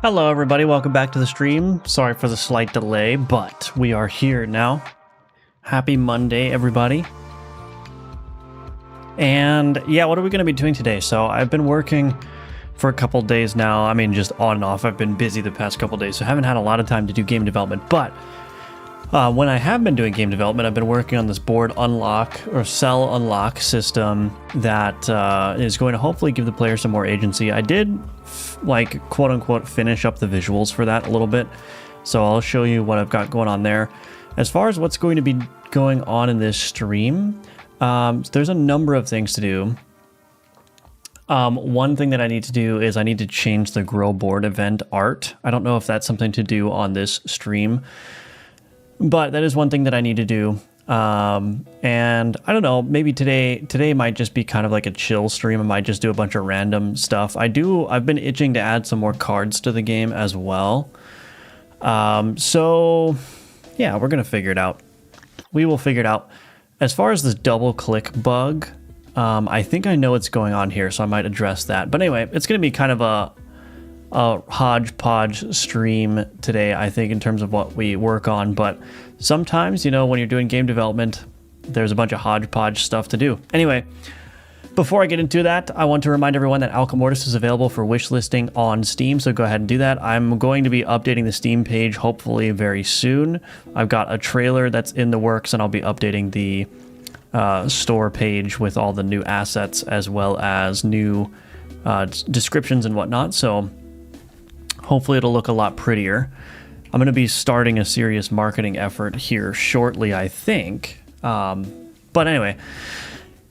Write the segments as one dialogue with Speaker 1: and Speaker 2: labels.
Speaker 1: Hello everybody, welcome back to the stream. Sorry for the slight delay, but we are here now. Happy Monday, everybody. And yeah, what are we going to be doing today? So I've been working for a couple days now. I mean, just on and off. I've been busy the past couple days, so I haven't had a lot of time to do game development. But when I have been doing game development, I've been working on this board unlock or cell unlock system that is going to hopefully give the player some more agency. I did like quote unquote finish up the visuals for that a little bit, so I'll show you what I've got going on there. As far as what's going to be going on in this stream, there's a number of things to do. One thing that I need to do is I need to change the grow board event art. I don't know if that's something to do on this stream, but that is one thing that I need to do. And I don't know, maybe today might just be kind of like a chill stream. I might just do a bunch of random stuff. I've been itching to add some more cards to the game as well. So yeah, we're going to figure it out. We will figure it out. As far as this double click bug, I think I know what's going on here, so I might address that. But anyway, it's going to be kind of a hodgepodge stream today, I think, in terms of what we work on. But sometimes, you know, when you're doing game development, there's a bunch of hodgepodge stuff to do. Anyway, before I get into that, I want to remind everyone that Alchemortis is available for wish listing on Steam, so go ahead and do that. I'm going to be updating the Steam page hopefully very soon. I've got a trailer that's in the works, and I'll be updating the store page with all the new assets as well as new descriptions and whatnot. So hopefully it'll look a lot prettier. I'm going to be starting a serious marketing effort here shortly, I think. But anyway,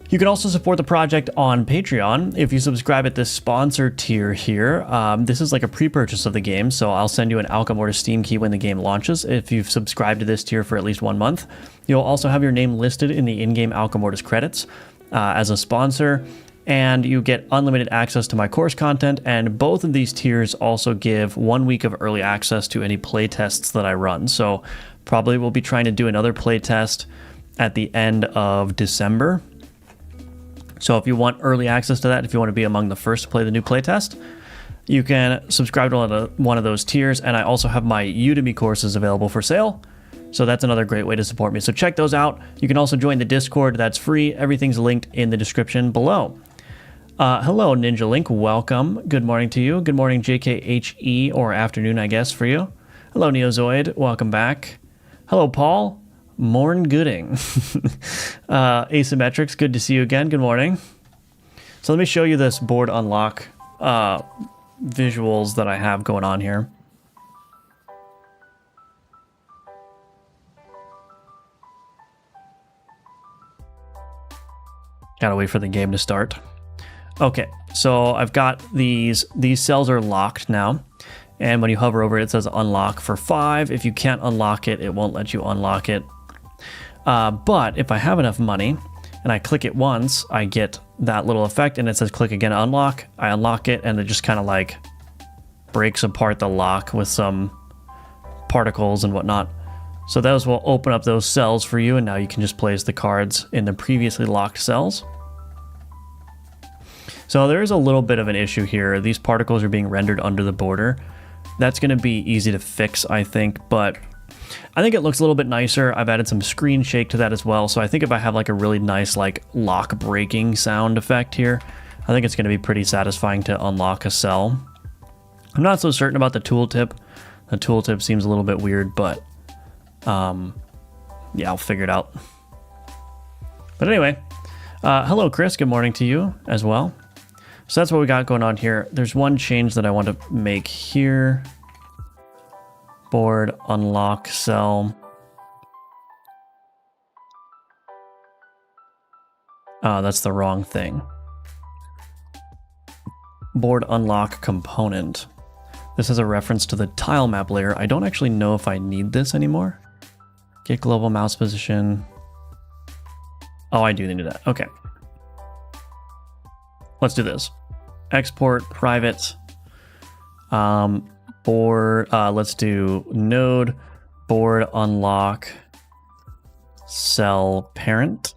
Speaker 1: you can also support the project on Patreon if you subscribe at this sponsor tier here. This is like a pre-purchase of the game, so I'll send you an Alchemortis Steam key when the game launches if you've subscribed to this tier for at least 1 month. You'll also have your name listed in the in-game Alchemortis credits as a sponsor, and you get unlimited access to my course content, and both of these tiers also give 1 week of early access to any playtests that I run. So probably we'll be trying to do another playtest at the end of December. So if you want early access to that, if you want to be among the first to play the new playtest, you can subscribe to one of those tiers. And I also have my Udemy courses available for sale. So that's another great way to support me. So check those out. You can also join the Discord. That's free. Everything's linked in the description below. Hello, Ninja Link. Welcome. Good morning to you. Good morning, JKHE, or afternoon, I guess, for you. Hello, Neozoid. Welcome back. Hello, Paul. Morn Gooding. Asymmetrics, good to see you again. Good morning. So let me show you this board unlock visuals that I have going on here. Gotta wait for the game to start. Okay, so I've got these cells are locked now. And when you hover over it, it says unlock for 5. If you can't unlock it, it won't let you unlock it. But if I have enough money, and I click it once, I get that little effect, and it says click again to unlock. I unlock it, and it just kind of like breaks apart the lock with some particles and whatnot. So those will open up those cells for you, and now you can just place the cards in the previously locked cells. So there is a little bit of an issue here. These particles are being rendered under the border. That's going to be easy to fix, I think, but I think it looks a little bit nicer. I've added some screen shake to that as well. So I think if I have like a really nice like lock breaking sound effect here, I think it's going to be pretty satisfying to unlock a cell. I'm not so certain about the tooltip. The tooltip seems a little bit weird, but yeah, I'll figure it out. But anyway, hello, Chris. Good morning to you as well. So that's what we got going on here. There's one change that I want to make here. Board, unlock, cell. That's the wrong thing. Board unlock component. This is a reference to the tile map layer. I don't actually know if I need this anymore. Get global mouse position. Oh, I do need that. Okay. Let's do this. Export private. Board. Let's do node board unlock cell parent.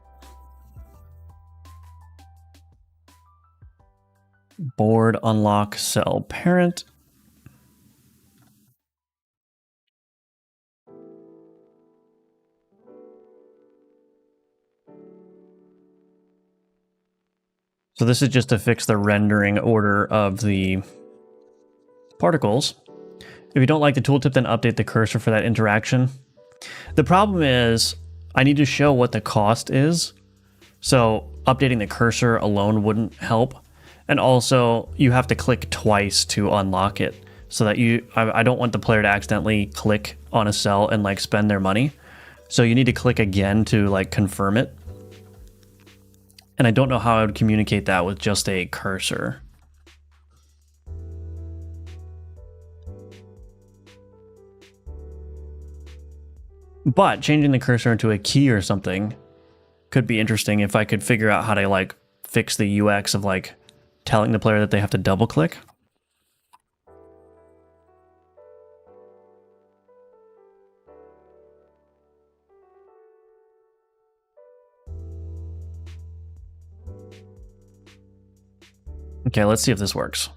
Speaker 1: Board unlock cell parent. So this is just to fix the rendering order of the particles. If you don't like the tooltip, then update the cursor for that interaction. The problem is I need to show what the cost is. So updating the cursor alone wouldn't help. And also you have to click twice to unlock it so that I don't want the player to accidentally click on a cell and like spend their money. So you need to click again to like confirm it. And I don't know how I would communicate that with just a cursor. But changing the cursor into a key or something could be interesting if I could figure out how to like fix the UX of like telling the player that they have to double click. Okay, let's see if this works.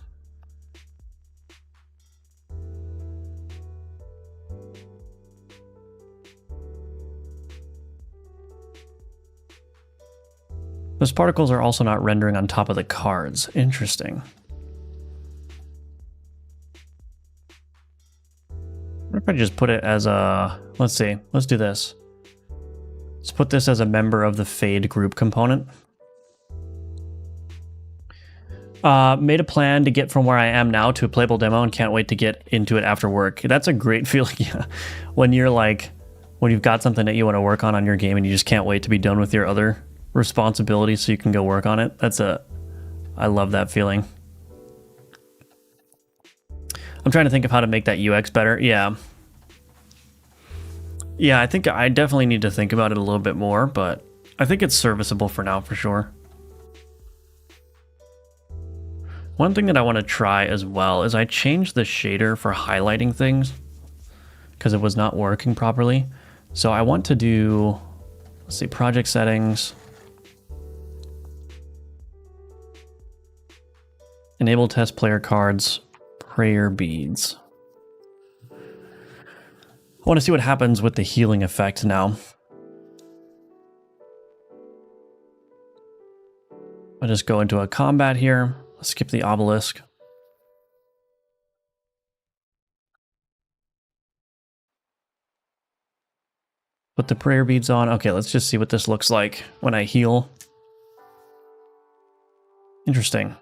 Speaker 1: Those particles are also not rendering on top of the cards. Interesting. What if I just put it as a... Let's see. Let's do this. Let's put this as a member of the fade group component. Made a plan to get from where I am now to a playable demo and can't wait to get into it after work. That's a great feeling. Yeah. When you're like... When you've got something that you want to work on your game and you just can't wait to be done with your other responsibilities so you can go work on it. I love that feeling. I'm trying to think of how to make that UX better. Yeah, I think I definitely need to think about it a little bit more, but I think it's serviceable for now for sure. One thing that I want to try as well is I changed the shader for highlighting things because it was not working properly. So I want to do, let's see, project settings. Enable test player cards, prayer beads. I want to see what happens with the healing effect now. I'll just go into a combat here. Let's skip the obelisk. Put the prayer beads on. Okay, let's just see what this looks like when I heal. Interesting.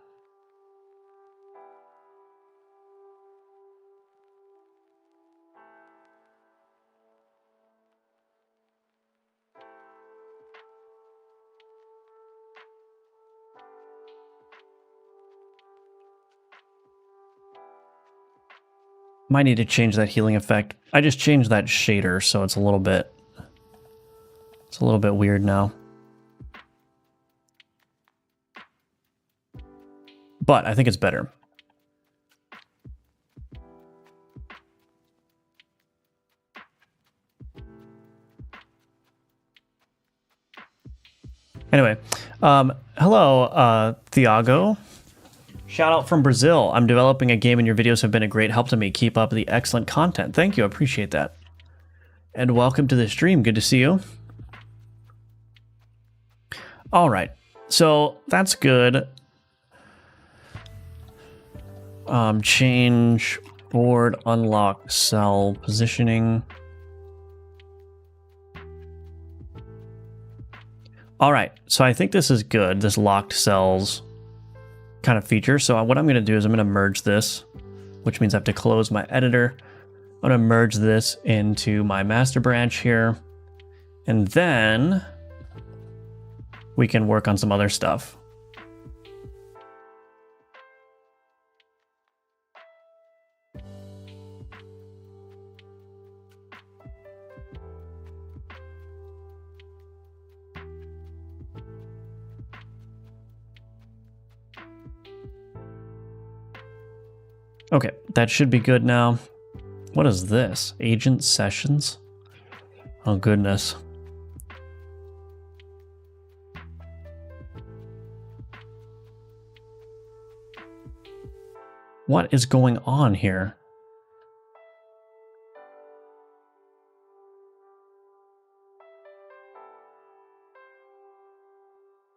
Speaker 1: Might need to change that healing effect. I just changed that shader, so it's a little bit weird now. but I think it's better. Anyway, hello, Thiago. Shout out from Brazil. I'm developing a game and your videos have been a great help to me. Keep up the excellent content. Thank you. I appreciate that. And welcome to the stream. Good to see you. All right. So that's good. Change board, unlock cell positioning. All right. So I think this is good. This locked cells kind of feature. So what I'm going to do is I'm going to merge this, which means I have to close my editor. I'm going to merge this into my master branch here, and then we can work on some other stuff. Okay, that should be good now. What is this? Agent sessions? Oh, goodness. What is going on here?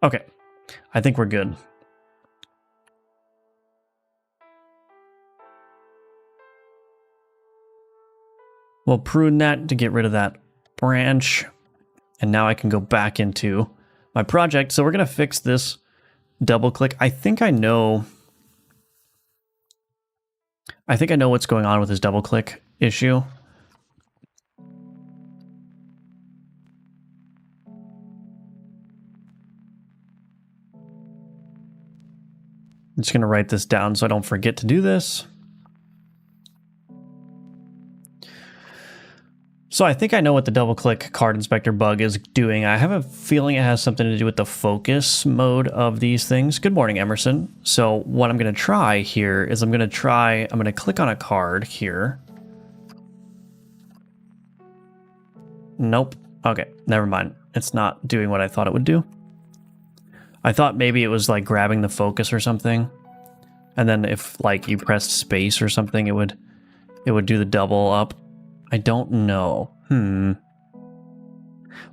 Speaker 1: Okay, I think we're good. We'll prune that to get rid of that branch. And now I can go back into my project. So we're going to fix this double click. I think I know what's going on with this double click issue. I'm just going to write this down so I don't forget to do this. So I think I know what the double click card inspector bug is doing. I have a feeling it has something to do with the focus mode of these things. Good morning, Emerson. So what I'm going to try here is I'm going to click on a card here. Nope. Okay, never mind. It's not doing what I thought it would do. I thought maybe it was like grabbing the focus or something. And then if like you pressed space or something, it would do the double up. I don't know.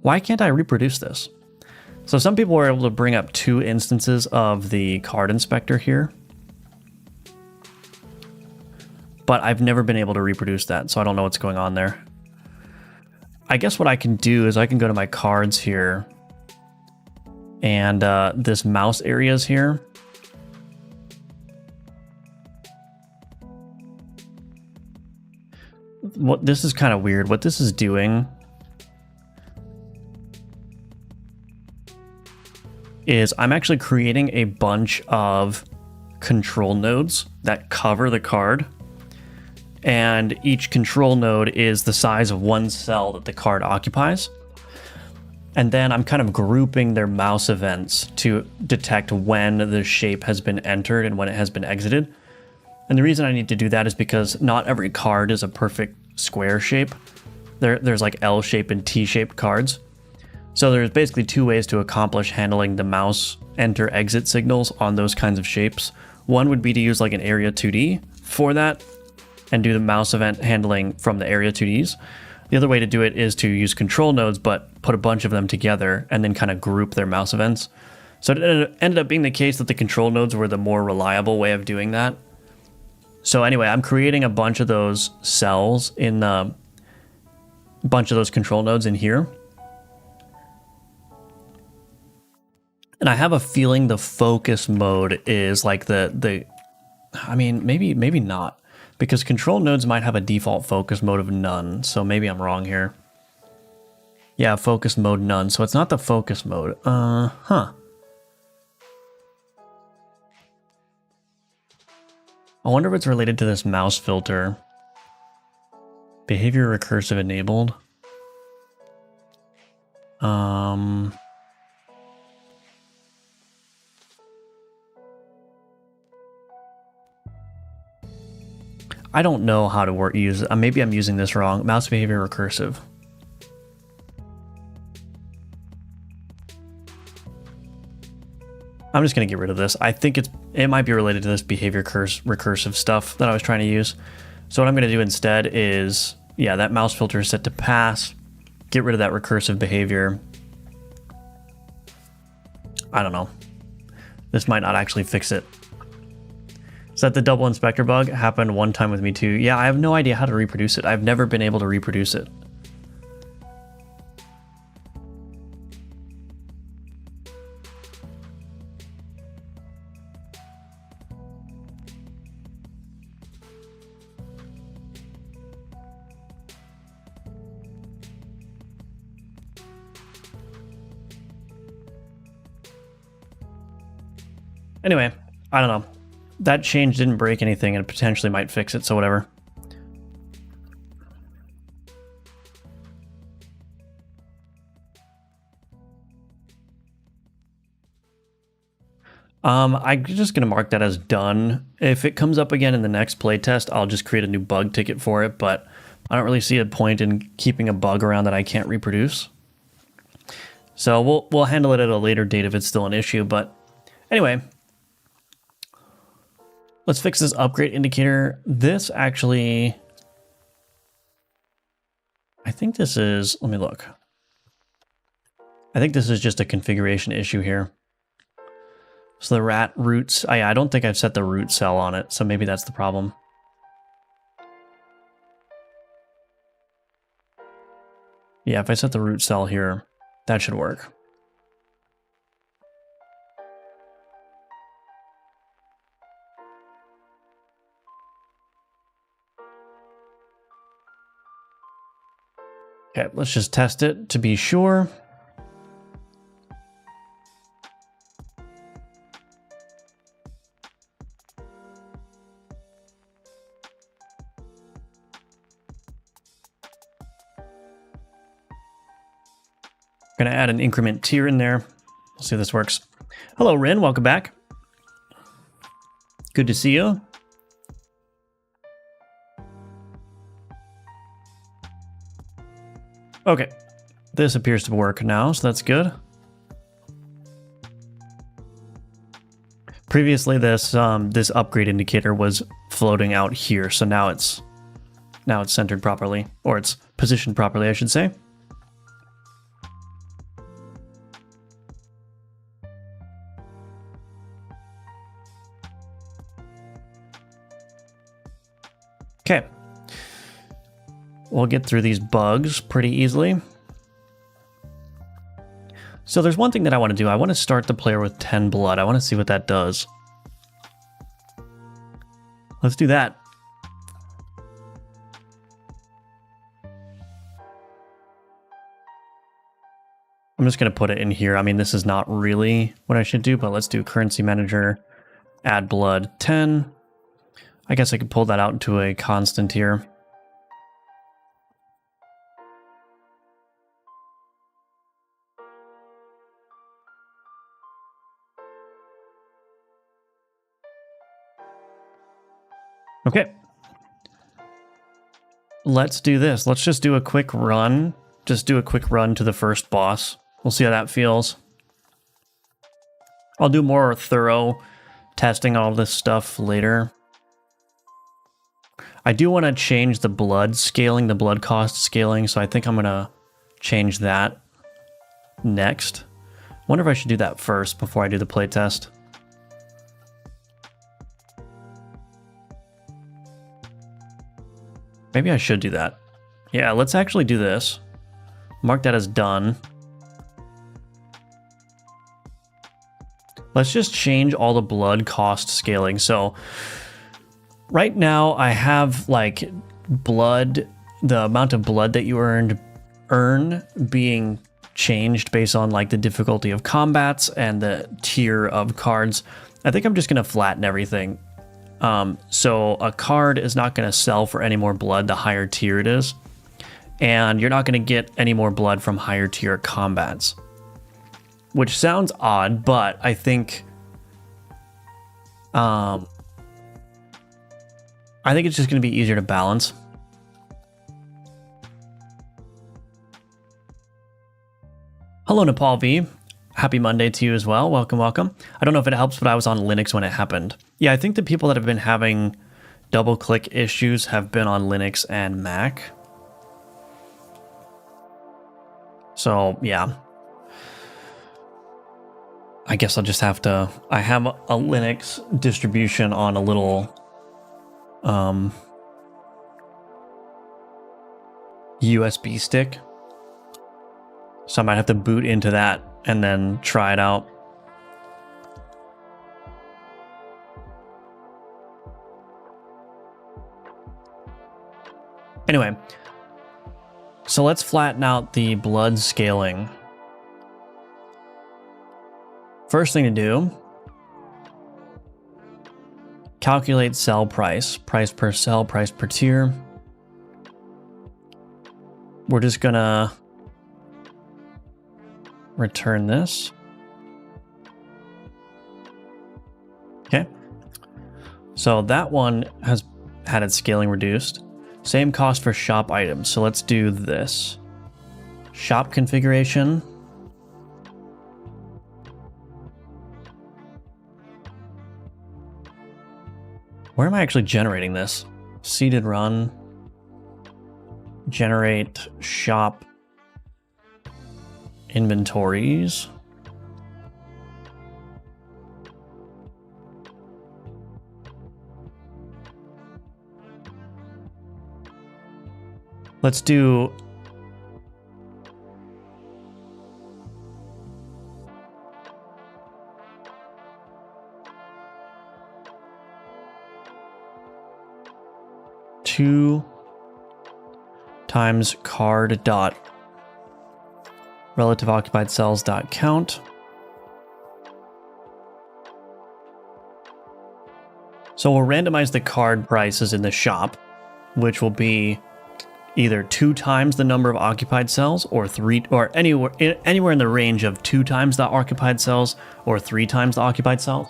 Speaker 1: Why can't I reproduce this? So some people were able to bring up 2 instances of the card inspector here. But I've never been able to reproduce that, so I don't know what's going on there. I guess what I can do is I can go to my cards here. And this mouse area is here. This is kind of weird. What this is doing is I'm actually creating a bunch of control nodes that cover the card. And each control node is the size of one cell that the card occupies. And then I'm kind of grouping their mouse events to detect when the shape has been entered and when it has been exited. And the reason I need to do that is because not every card is a perfect square shape. There's like L-shaped and T-shaped cards. So there's basically 2 ways to accomplish handling the mouse enter-exit signals on those kinds of shapes. One would be to use like an Area 2D for that and do the mouse event handling from the Area 2Ds. The other way to do it is to use control nodes, but put a bunch of them together and then kind of group their mouse events. So it ended up being the case that the control nodes were the more reliable way of doing that. So anyway, I'm creating a bunch of those cells in a bunch of those control nodes in here. And I have a feeling the focus mode is like I mean, maybe not, because control nodes might have a default focus mode of none. So maybe I'm wrong here. Yeah, focus mode none. So it's not the focus mode. I wonder if it's related to this mouse filter. Behavior recursive enabled. I don't know how to use it. Maybe I'm using this wrong. Mouse behavior recursive. I'm just going to get rid of this. I think it might be related to this behavior recursive stuff that I was trying to use. So what I'm going to do instead is, yeah, that mouse filter is set to pass. Get rid of that recursive behavior. I don't know. This might not actually fix it. Is that the double inspector bug? Happened one time with me too. Yeah, I have no idea how to reproduce it. I've never been able to reproduce it. Anyway, I don't know. That change didn't break anything and potentially might fix it, so whatever. I'm just going to mark that as done. If it comes up again in the next playtest, I'll just create a new bug ticket for it, but I don't really see a point in keeping a bug around that I can't reproduce. So we'll handle it at a later date if it's still an issue, but anyway. Let's fix this upgrade indicator. This actually, I think this is, let me look. I think this is just a configuration issue here. So the rat roots, I don't think I've set the root cell on it, so maybe that's the problem. Yeah, if I set the root cell here, that should work. Okay, let's just test it to be sure. I'm gonna add an increment tier in there. We'll see if this works. Hello, Rin, welcome back. Good to see you. Okay, this appears to work now, so that's good. Previously, this upgrade indicator was floating out here, so now it's centered properly, or it's positioned properly, I should say. Okay. We'll get through these bugs pretty easily. So there's one thing that I want to do. I want to start the player with 10 blood. I want to see what that does. Let's do that. I'm just going to put it in here. I mean, this is not really what I should do, but let's do currency manager, add blood 10. I guess I could pull that out into a constant here. Okay. Let's do this. Let's just do a quick run. Just do a quick run to the first boss. We'll see how that feels. I'll do more thorough testing all this stuff later. I do want to change the blood scaling, the blood cost scaling, so I think I'm going to change that next. Wonder if I should do that first before I do the playtest. Maybe I should do that. Yeah, let's actually do this. Mark that as done. Let's just change all the blood cost scaling. So right now I have like blood, the amount of blood that you earn being changed based on like the difficulty of combats and the tier of cards. I think I'm just going to flatten everything. So a card is not going to sell for any more blood the higher tier it is. And you're not going to get any more blood from higher tier combats. Which sounds odd, but I think I think it's just going to be easier to balance. Hello, Nepal V. Happy Monday to you as well. Welcome, welcome. I don't know if it helps, but I was on Linux when it happened. Yeah, I think the people that have been having double-click issues have been on Linux and Mac. So, yeah. I guess I'll just have to... I have a Linux distribution on a little... USB stick. So I might have to boot into that and then try it out. Anyway, so let's flatten out the blood scaling. First thing to do, calculate cell price. Price per cell, price per tier. We're just gonna return this. Okay. So that one has had its scaling reduced. Same cost for shop items. So let's do this. Shop configuration. Where am I actually generating this? Seeded run. Generate shop inventories. Let's do two times card dot relative occupied cells dot count. So we'll randomize the card prices in the shop, which will be either 2 times the number of occupied cells, or 3, or anywhere in the range of 2 times the occupied cells or 3 times the occupied cells.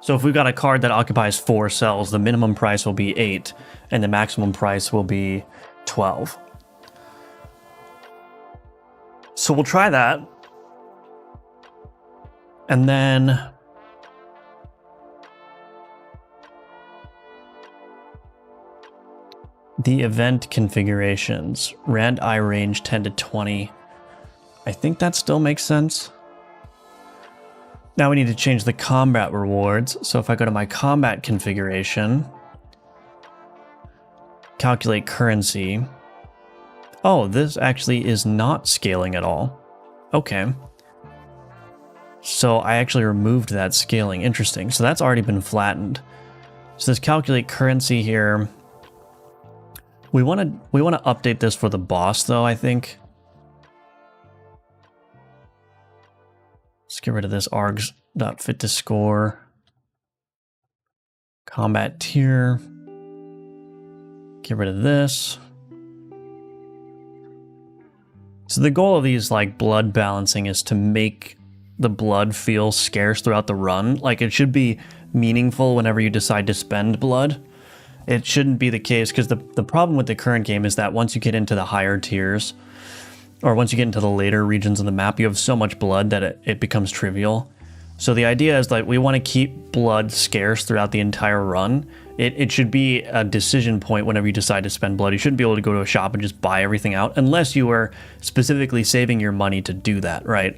Speaker 1: So if we've got a card that occupies 4 cells, the minimum price will be 8, and the maximum price will be 12. So we'll try that. And then the event configurations, rand I range 10 to 20. I think that still makes sense. Now we need to change the combat rewards. So if I go to my combat configuration, calculate currency. Oh, this actually is not scaling at all. Okay. So I actually removed that scaling. Interesting. So that's already been flattened. So this calculate currency here. We want to update this for the boss though, I think. Let's get rid of this args.fit to score. Combat tier. Get rid of this. So the goal of these like blood balancing is to make the blood feel scarce throughout the run. Like it should be meaningful whenever you decide to spend blood. It shouldn't be the case because the problem with the current game is that once you get into the higher tiers, or once you get into the later regions of the map, you have so much blood that it becomes trivial. So the idea is like we want to keep blood scarce throughout the entire run. It should be a decision point whenever you decide to spend blood. You shouldn't be able to go to a shop and just buy everything out unless you are specifically saving your money to do that, right?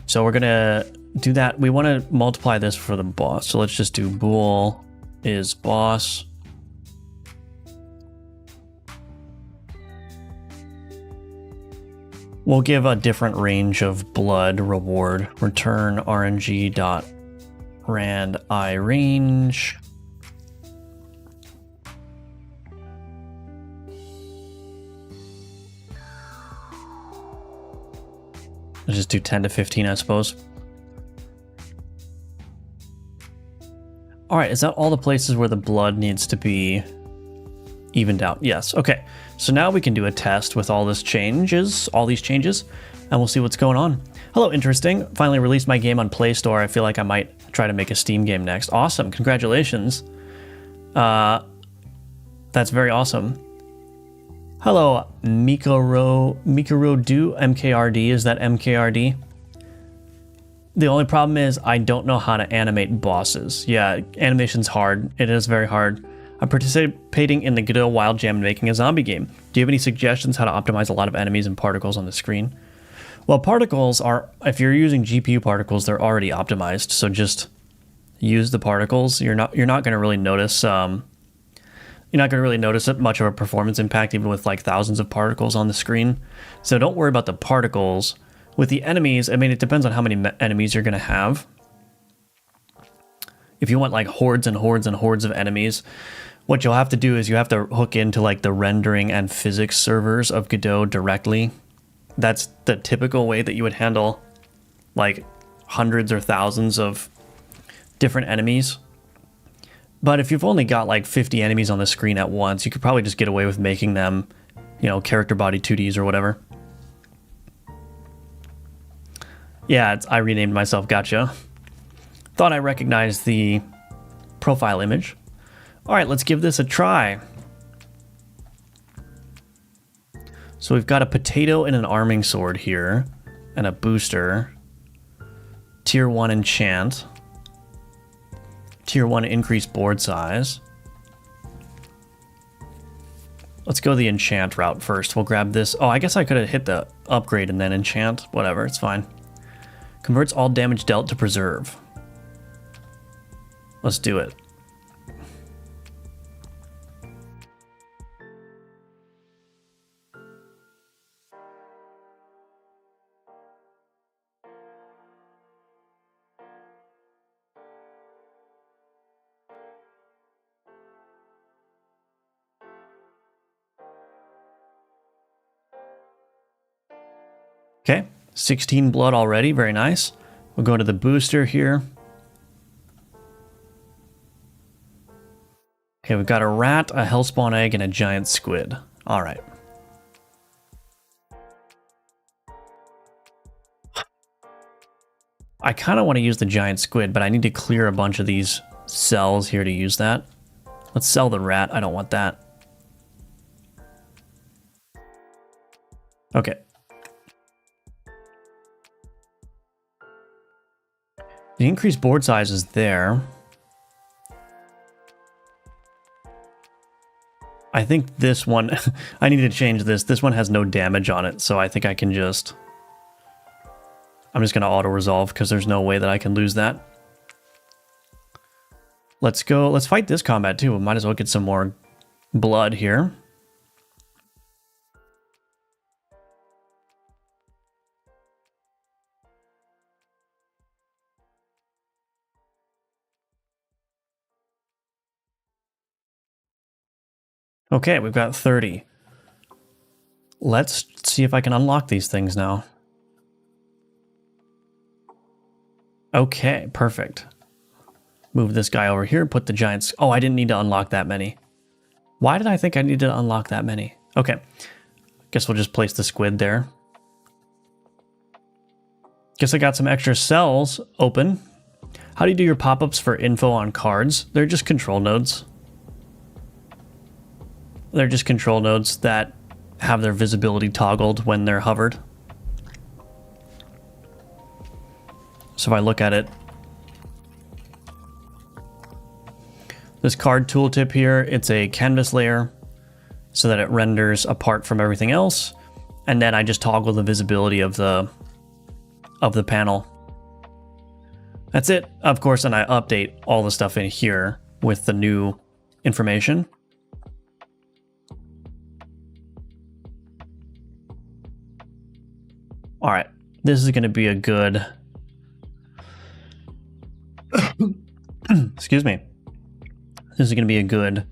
Speaker 1: So we're gonna do that. We want to multiply this for the boss. So let's just do bool is boss. We'll give a different range of blood reward. Return RNG dot rand I range. Let's just do 10 to 15, I suppose. All right, is that all the places where the blood needs to be Evened out, yes. Okay, so now we can do a test with all these changes, and we'll see what's going on. Hello, interesting. Finally released my game on Play Store. I feel like I might try to make a Steam game next. Awesome, congratulations. That's very awesome. Hello, Mikuro Do, MKRD. Is that MKRD? The only problem is I don't know how to animate bosses. Yeah, animation's hard. It is very hard. I'm participating in the Godot Wild Jam and making a zombie game. Do you have any suggestions how to optimize a lot of enemies and particles on the screen? Well, particles are, if you're using GPU particles, they're already optimized. So just use the particles. You're not going to really notice. You're not going to really notice much of a performance impact, even with like thousands of particles on the screen. So don't worry about the particles. With the enemies, I mean, it depends on how many enemies you're going to have. If you want like hordes and hordes and hordes of enemies, what you'll have to do is you have to hook into like the rendering and physics servers of Godot directly. That's the typical way that you would handle like hundreds or thousands of different enemies. But if you've only got like 50 enemies on the screen at once, you could probably just get away with making them, you know, character body 2Ds or whatever. Yeah, I renamed myself, gotcha. Thought I recognized the profile image. All right, let's give this a try. So we've got a potato and an arming sword here, and a booster. Tier 1 enchant. Tier 1 increase board size. Let's go the enchant route first. We'll grab this. Oh, I guess I could have hit the upgrade and then enchant. Whatever, it's fine. Converts all damage dealt to preserve. Let's do it. Okay, 16 blood already, very nice. We'll go to the booster here. Okay, we've got a rat, a hellspawn egg, and a giant squid. All right. I kind of want to use the giant squid, but I need to clear a bunch of these cells here to use that. Let's sell the rat. I don't want that. Okay. The increased board size is there. I think this one, I need to change this. This one has no damage on it, so I think I can just... I'm just going to auto-resolve because there's no way that I can lose that. Let's go, let's fight this combat too. We might as well get some more blood here. Okay, we've got 30. Let's see if I can unlock these things now. Okay, perfect. Move this guy over here, put the giants... Oh, I didn't need to unlock that many. Why did I think I needed to unlock that many? Okay, guess we'll just place the squid there. Guess I got some extra cells open. How do you do your pop-ups for info on cards? They're just control nodes. They're just control nodes that have their visibility toggled when they're hovered. So if I look at it, this card tooltip here, it's a canvas layer so that it renders apart from everything else. And then I just toggle the visibility of the panel. That's it, of course, and I update all the stuff in here with the new information. All right, this is going to be a good... Excuse me. This is going to be a good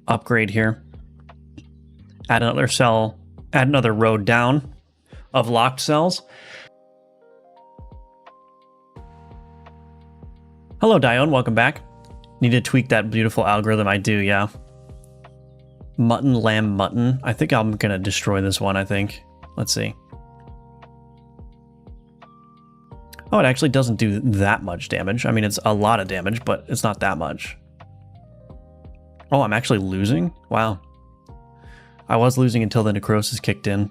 Speaker 1: upgrade here. Add another cell, add another row down of locked cells. Hello, Dione, welcome back. Need to tweak that beautiful algorithm. I do, yeah. Mutton, lamb, mutton. I think I'm gonna destroy this one, I think. Let's see. Oh, it actually doesn't do that much damage. I mean, it's a lot of damage, but it's not that much. Oh, I'm actually losing? Wow. I was losing until the necrosis kicked in.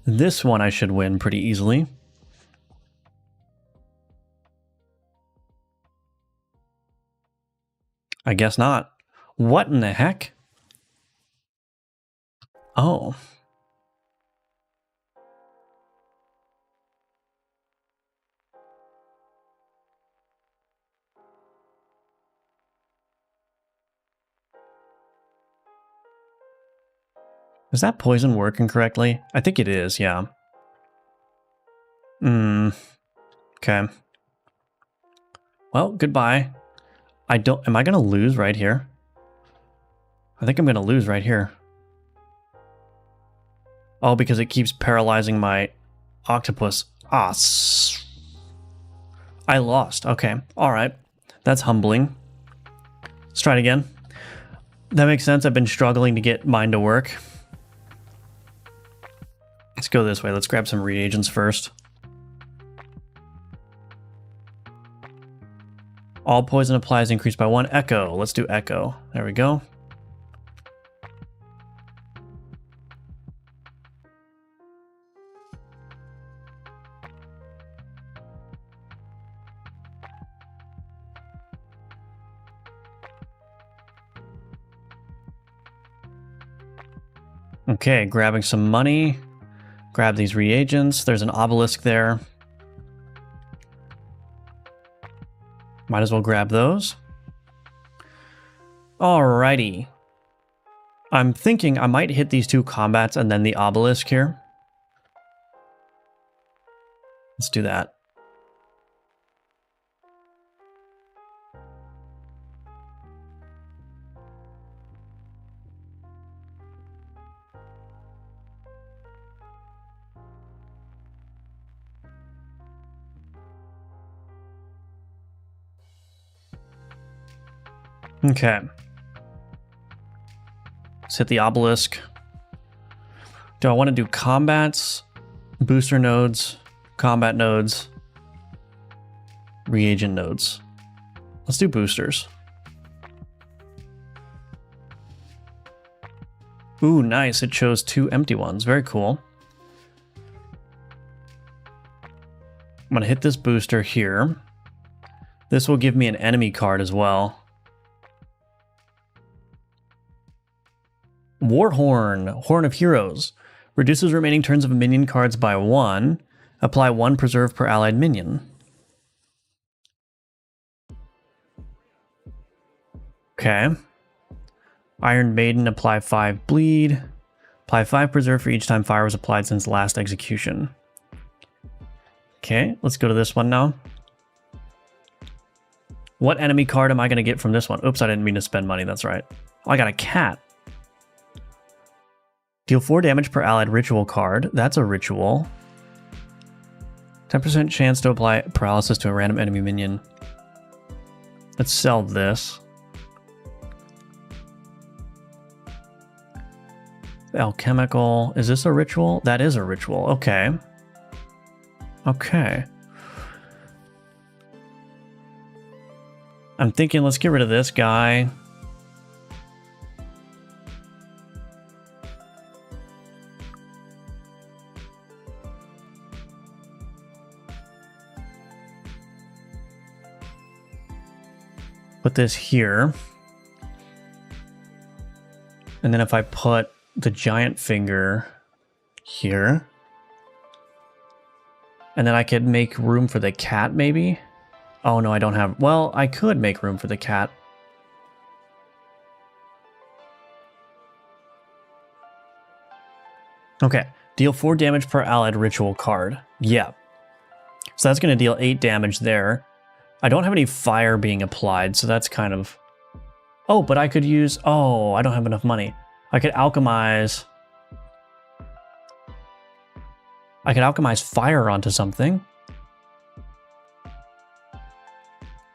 Speaker 1: This one I should win pretty easily. I guess not. What in the heck? Oh. Is that poison working correctly? I think it is, yeah. Okay. Well, goodbye. Am I gonna lose right here? I think I'm gonna lose right here. Oh, because it keeps paralyzing my octopus. Ah, I lost. Okay, all right. That's humbling. Let's try it again. That makes sense. I've been struggling to get mine to work. Let's go this way. Let's grab some reagents first. All poison applies increased by 1. Echo. Let's do echo. There we go. Okay, grabbing some money. Grab these reagents. There's an obelisk there. Might as well grab those. Alrighty. I'm thinking I might hit these 2 combats and then the obelisk here. Let's do that. Okay. Let's hit the obelisk. Do I want to do combats, booster nodes, combat nodes, reagent nodes? Let's do boosters. Ooh, nice. It chose 2 empty ones. Very cool. I'm going to hit this booster here. This will give me an enemy card as well. Warhorn, Horn of Heroes. Reduces remaining turns of minion cards by 1. Apply 1 preserve per allied minion. Okay. Iron Maiden, apply 5 bleed. Apply 5 preserve for each time fire was applied since last execution. Okay, let's go to this one now. What enemy card am I going to get from this one? Oops, I didn't mean to spend money, that's right. Oh, I got a cat. Deal 4 damage per allied ritual card. That's a ritual. 10% chance to apply paralysis to a random enemy minion. Let's sell this. Alchemical. Is this a ritual? That is a ritual. Okay. Okay. I'm thinking let's get rid of this guy. Put this here. And then if I put the giant finger here. And then I could make room for the cat maybe? Oh no, I don't have... Well, I could make room for the cat. Okay, deal 4 damage per allied ritual card. Yeah. So that's going to deal 8 damage there. I don't have any fire being applied, so that's kind of... Oh, but I could use... Oh, I don't have enough money. I could alchemize... I could alchemize fire onto something.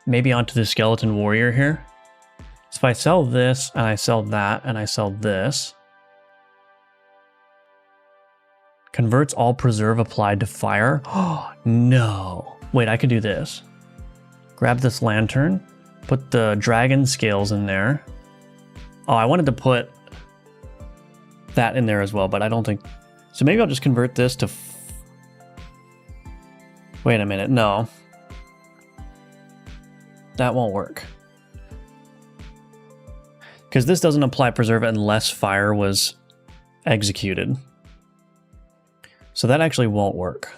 Speaker 1: Maybe onto the skeleton warrior here. So if I sell this, and I sell that, and I sell this. Converts all preserve applied to fire. Oh, no. Wait, I could do this. Grab this lantern, put the dragon scales in there. Oh, I wanted to put that in there as well, but I don't think... So maybe I'll just convert this to... Wait a minute, no. That won't work. Because this doesn't apply preserve unless fire was executed. So that actually won't work.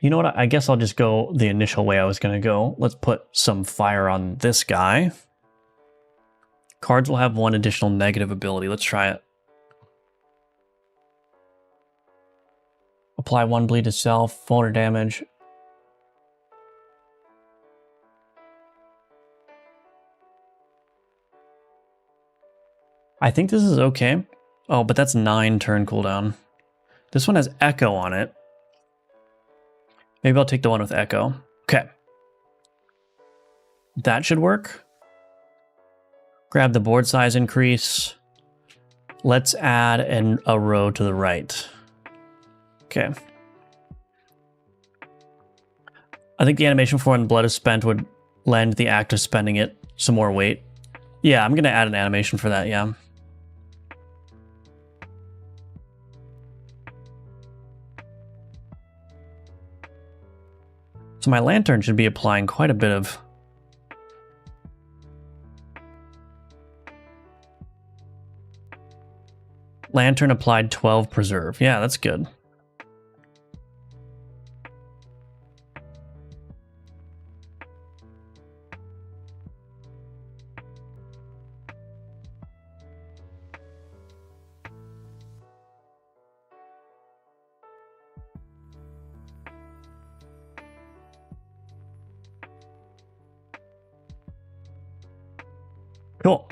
Speaker 1: You know what? I guess I'll just go the initial way I was going to go. Let's put some fire on this guy. Cards will have one additional negative ability. Let's try it. Apply one bleed to self, vulner damage. I think this is okay. Oh, but that's 9 turn cooldown. This one has Echo on it. Maybe I'll take the one with Echo. Okay. That should work. Grab the board size increase. Let's add a row to the right. Okay. I think the animation for when blood is spent would lend the act of spending it some more weight. Yeah, I'm going to add an animation for that, yeah. So my lantern should be applying quite a bit of... Lantern applied 12 preserve. Yeah, that's good. Cool.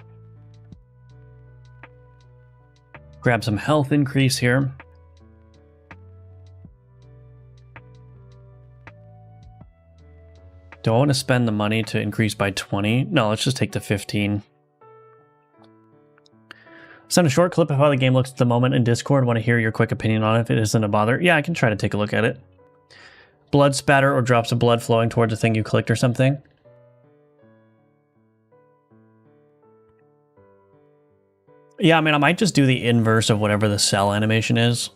Speaker 1: Grab some health increase here. Do I want to spend the money to increase by 20? No, let's just take the 15. Send a short clip of how the game looks at the moment in Discord. Want to hear your quick opinion on it if it isn't a bother. Yeah, I can try to take a look at it. Blood spatter or drops of blood flowing towards a thing you clicked or something. Yeah, I mean, I might just do the inverse of whatever the sell animation is.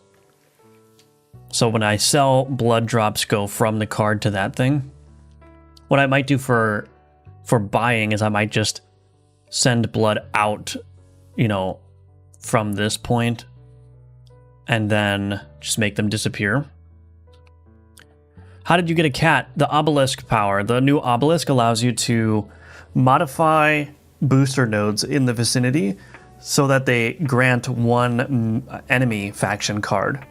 Speaker 1: So when I sell, blood drops go from the card to that thing. What I might do for buying is I might just send blood out, you know, from this point and then just make them disappear. How did you get a cat? The obelisk power. The new obelisk allows you to modify booster nodes in the vicinity so that they grant one enemy faction card.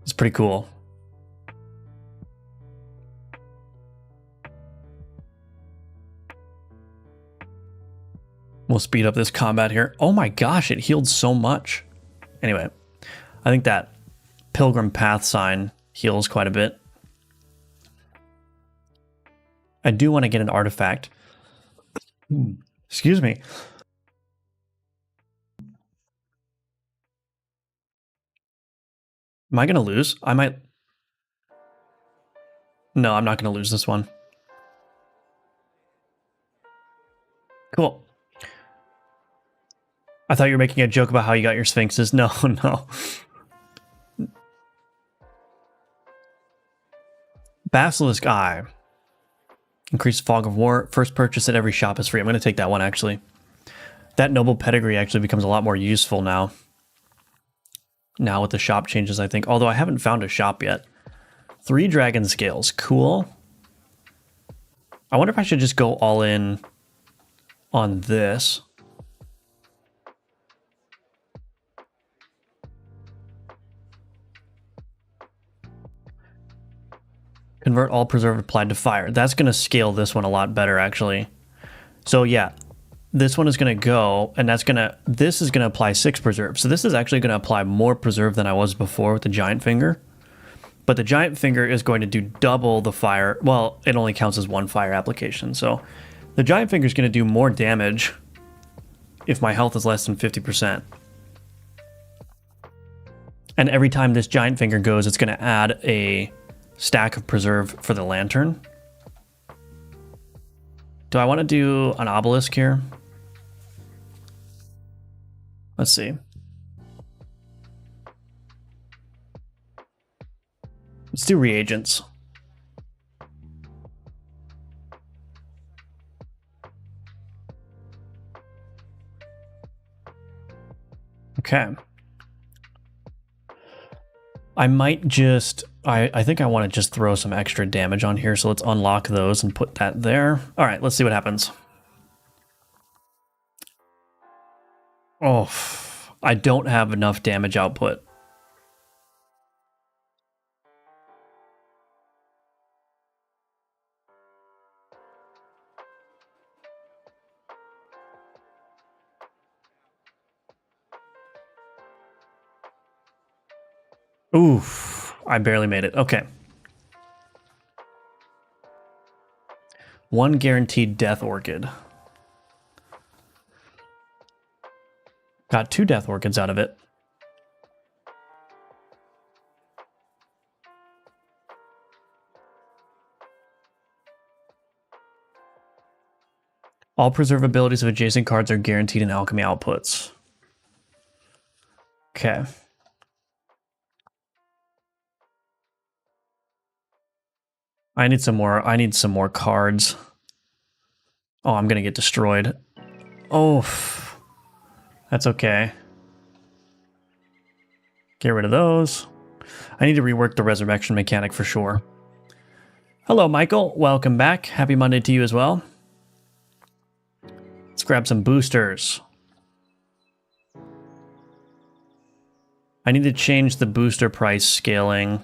Speaker 1: It's pretty cool. We'll speed up this combat here. Oh my gosh, it healed so much. Anyway, I think that Pilgrim Path sign heals quite a bit. I do want to get an artifact. Excuse me. Am I going to lose? I might... No, I'm not going to lose this one. Cool. I thought you were making a joke about how you got your sphinxes. No, no. Basilisk Eye. Increased fog of war. First purchase at every shop is free. I'm going to take that one, actually. That noble pedigree actually becomes a lot more useful now. Now with the shop changes, I think. Although I haven't found a shop yet. 3 dragon scales. Cool. I wonder if I should just go all in on this. Convert all preserve applied to fire. That's going to scale this one a lot better, actually. So yeah, this one is going to go, and this is going to apply 6 preserve. So this is actually going to apply more preserve than I was before with the giant finger. But the giant finger is going to do double the fire. Well, it only counts as 1 fire application. So the giant finger is going to do more damage if my health is less than 50%. And every time this giant finger goes, it's going to add a stack of preserve for the lantern. Do I want to do an obelisk here? Let's see. Let's do reagents. Okay. I might just, I think I want to just throw some extra damage on here, so let's unlock those and put that there. All right, let's see what happens. Oh, I don't have enough damage output. Oof, I barely made it. Okay. 1 guaranteed death orchid. Got 2 death orchids out of it. All preserve abilities of adjacent cards are guaranteed in alchemy outputs. Okay. I need some more cards. Oh, I'm gonna get destroyed. Oh, that's okay. Get rid of those. I need to rework the resurrection mechanic for sure. Hello, Michael. Welcome back. Happy Monday to you as well. Let's grab some boosters. I need to change the booster price scaling.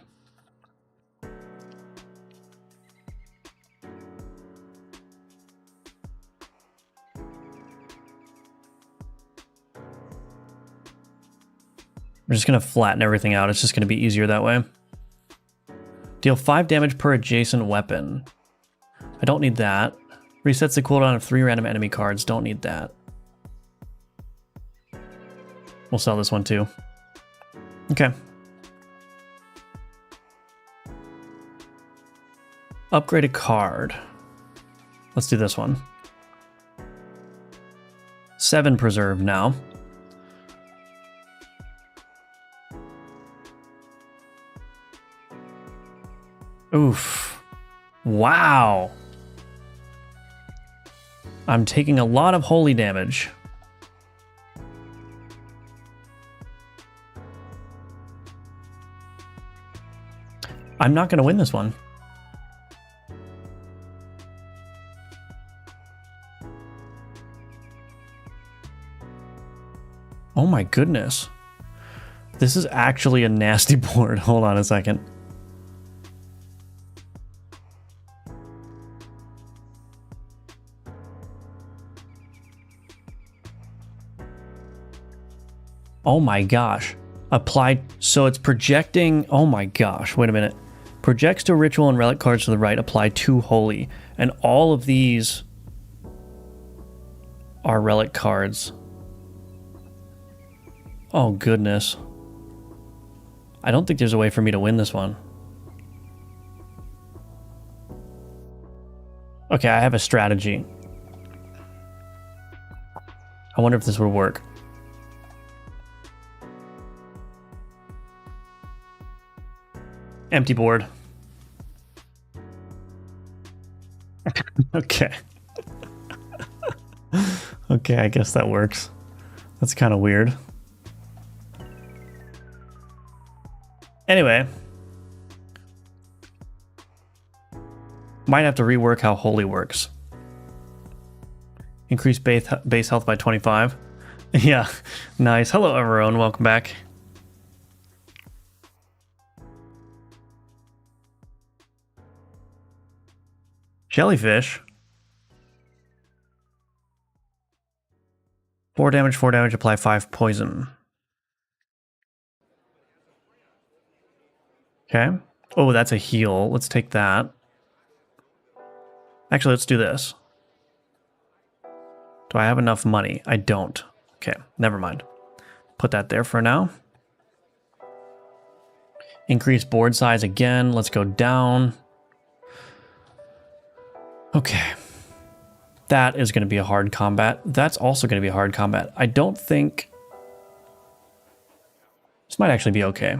Speaker 1: We're just going to flatten everything out. It's just going to be easier that way. Deal 5 damage per adjacent weapon. I don't need that. Resets the cooldown of 3 random enemy cards. Don't need that. We'll sell this one too. Okay. Upgrade a card. Let's do this one. 7 preserve now. Oof. Wow. I'm taking a lot of holy damage. I'm not going to win this one. Oh my goodness. This is actually a nasty board. Hold on a second. Oh my gosh. Applied. So it's projecting. Oh my gosh. Wait a minute. Projects to ritual and relic cards to the right. Apply 2 holy. And all of these are relic cards. Oh goodness. I don't think there's a way for me to win this one. Okay, I have a strategy. I wonder if this would work. Empty board. Okay. Okay, I guess that works. That's kind of weird. Anyway. Might have to rework how holy works. Increase base health by 25. Yeah, nice. Hello, everyone. Welcome back. Jellyfish. 4 damage, apply 5 poison. Okay. Oh, that's a heal. Let's take that. Actually, let's do this. Do I have enough money? I don't. Okay, never mind. Put that there for now. Increase board size again. Let's go down. Okay. That is going to be a hard combat. That's also going to be a hard combat. I don't think... This might actually be okay.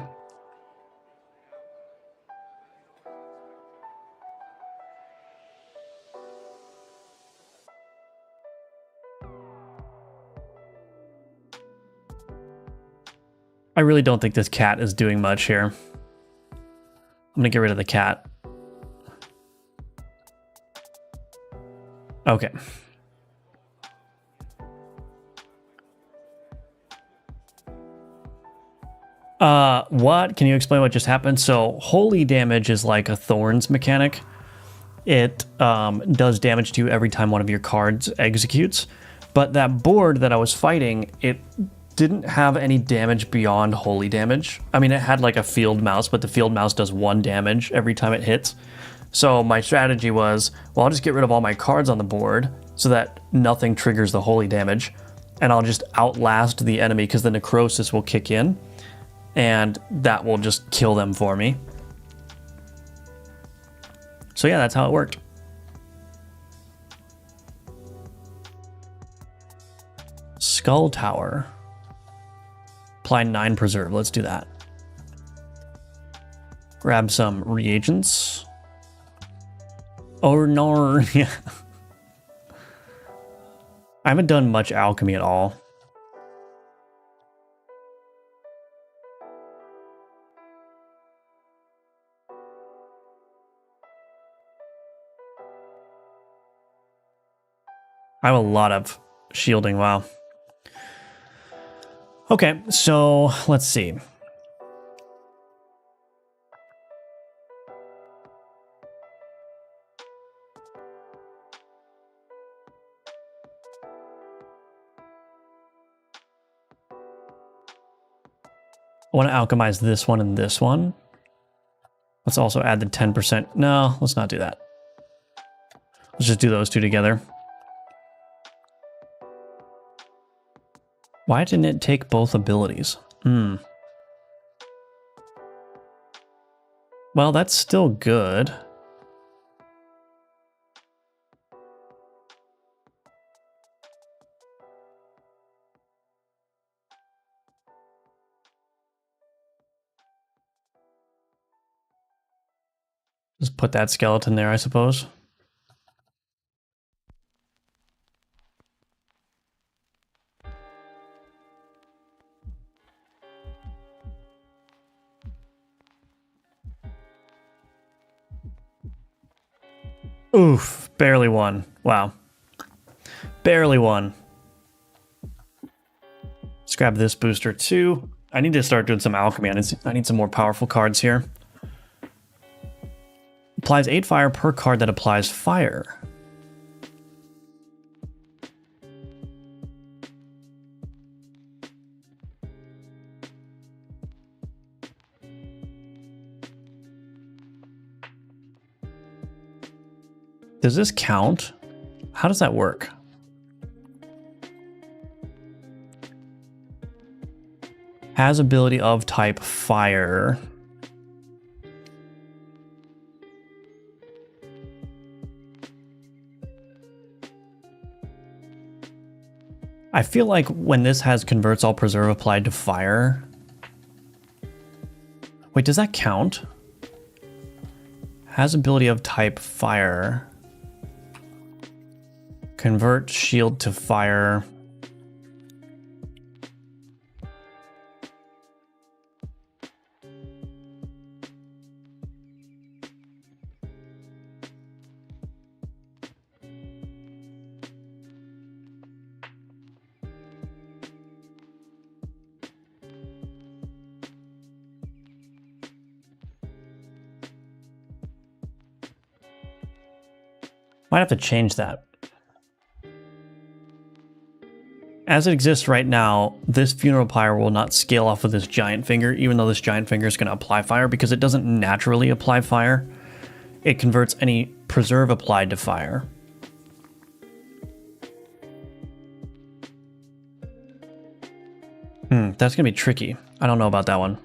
Speaker 1: I really don't think this cat is doing much here. I'm going to get rid of the cat. Okay. What? Can you explain what just happened? So, holy damage is like a thorns mechanic. It does damage to you every time one of your cards executes. But that board that I was fighting, it didn't have any damage beyond holy damage. I mean, it had like a field mouse, but the field mouse does 1 damage every time it hits. So my strategy was, well, I'll just get rid of all my cards on the board so that nothing triggers the holy damage, and I'll just outlast the enemy because the necrosis will kick in, and that will just kill them for me. So yeah, that's how it worked. Skull Tower. Apply 9 preserve. Let's do that. Grab some reagents. Oh no, yeah. I haven't done much alchemy at all. I have a lot of shielding, wow. Okay, so let's see. I want to alchemize this one and this one. Let's also add the 10%. No, let's not do that. Let's just do those two together. Why didn't it take both abilities? Well, that's still good. Just put that skeleton there, I suppose. Oof, barely won. Wow. Barely won. Let's grab this booster too. I need to start doing some alchemy. I need some more powerful cards here. Applies 8 fire per card that applies fire. Does this count? How does that work? Has ability of type fire. I feel like when this has converts all preserve applied to fire. Wait, does that count? Has ability of type fire. Convert shield to fire. Might have to change that. as it exists right now, this funeral pyre will not scale off of this giant finger, even though this giant finger is going to apply fire, because it doesn't naturally apply fire. It converts any preserve applied to fire. That's going to be tricky. I don't know about that one.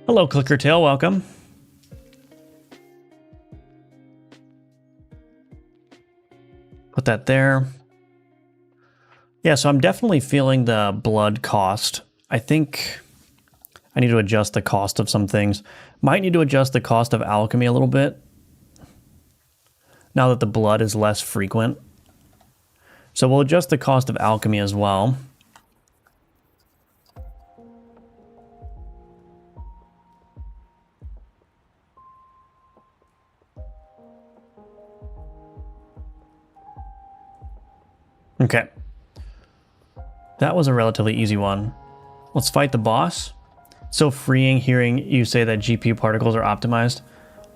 Speaker 1: Hello, Clickertail, welcome. Put that there. Yeah, so I'm definitely feeling the blood cost. I think I need to adjust the cost of some things. Might need to adjust the cost of alchemy a little bit, now that the blood is less frequent. So we'll adjust the cost of alchemy as well. Okay. That was a relatively easy one. Let's fight the boss. So freeing hearing you say that GPU particles are optimized.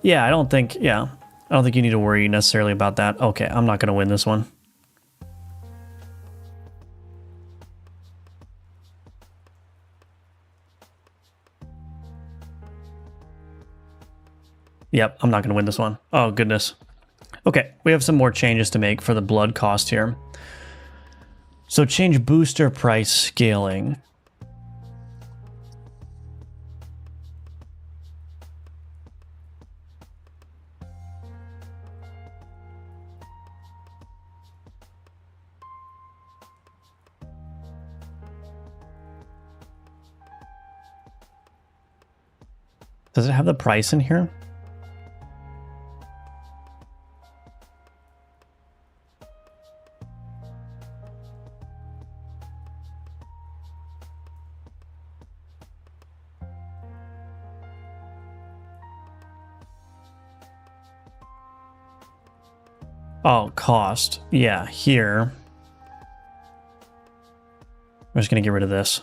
Speaker 1: Yeah, I don't think you need to worry necessarily about that. Okay, I'm not going to win this one. Yep, I'm not going to win this one. Oh, goodness. Okay, we have some more changes to make for the blood cost here. So change booster price scaling. Does it have the price in here? Oh, cost. Yeah, here. I'm just going to get rid of this.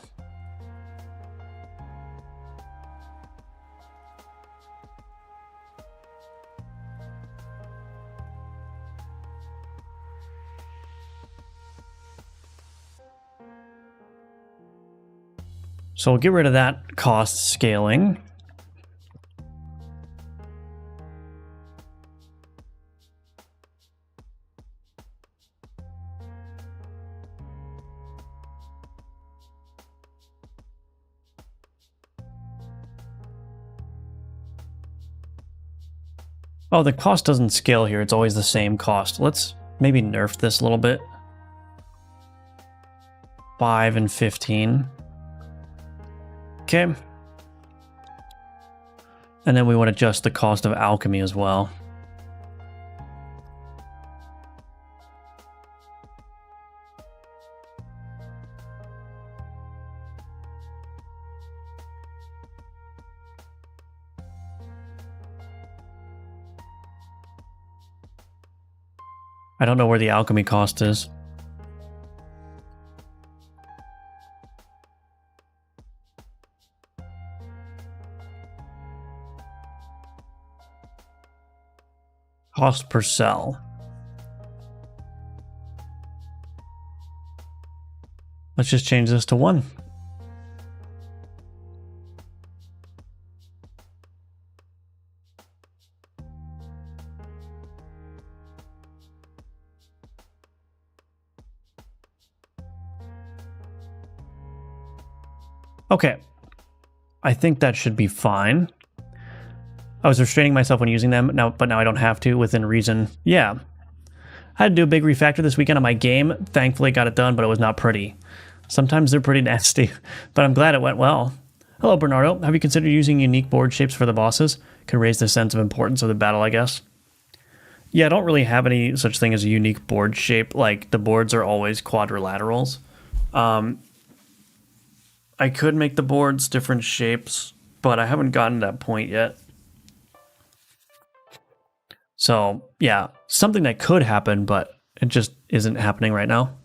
Speaker 1: So we'll get rid of that cost scaling. Oh, the cost doesn't scale here. It's always the same cost. Let's maybe nerf this a little bit. 5 and 15. Okay. And then we want to adjust the cost of alchemy as well. I don't know where the alchemy cost is. Cost per cell. Let's just change this to 1. Okay, I think that should be fine. I was restraining myself when using them, but now I don't have to within reason. Yeah. I had to do a big refactor this weekend on my game. Thankfully got it done, but it was not pretty. Sometimes they're pretty nasty, but I'm glad it went well. Hello, Bernardo. Have you considered using unique board shapes for the bosses? Can raise the sense of importance of the battle, I guess. Yeah, I don't really have any such thing as a unique board shape. Like, the boards are always quadrilaterals. I could make the boards different shapes, but I haven't gotten to that point yet. So, yeah, something that could happen, but it just isn't happening right now.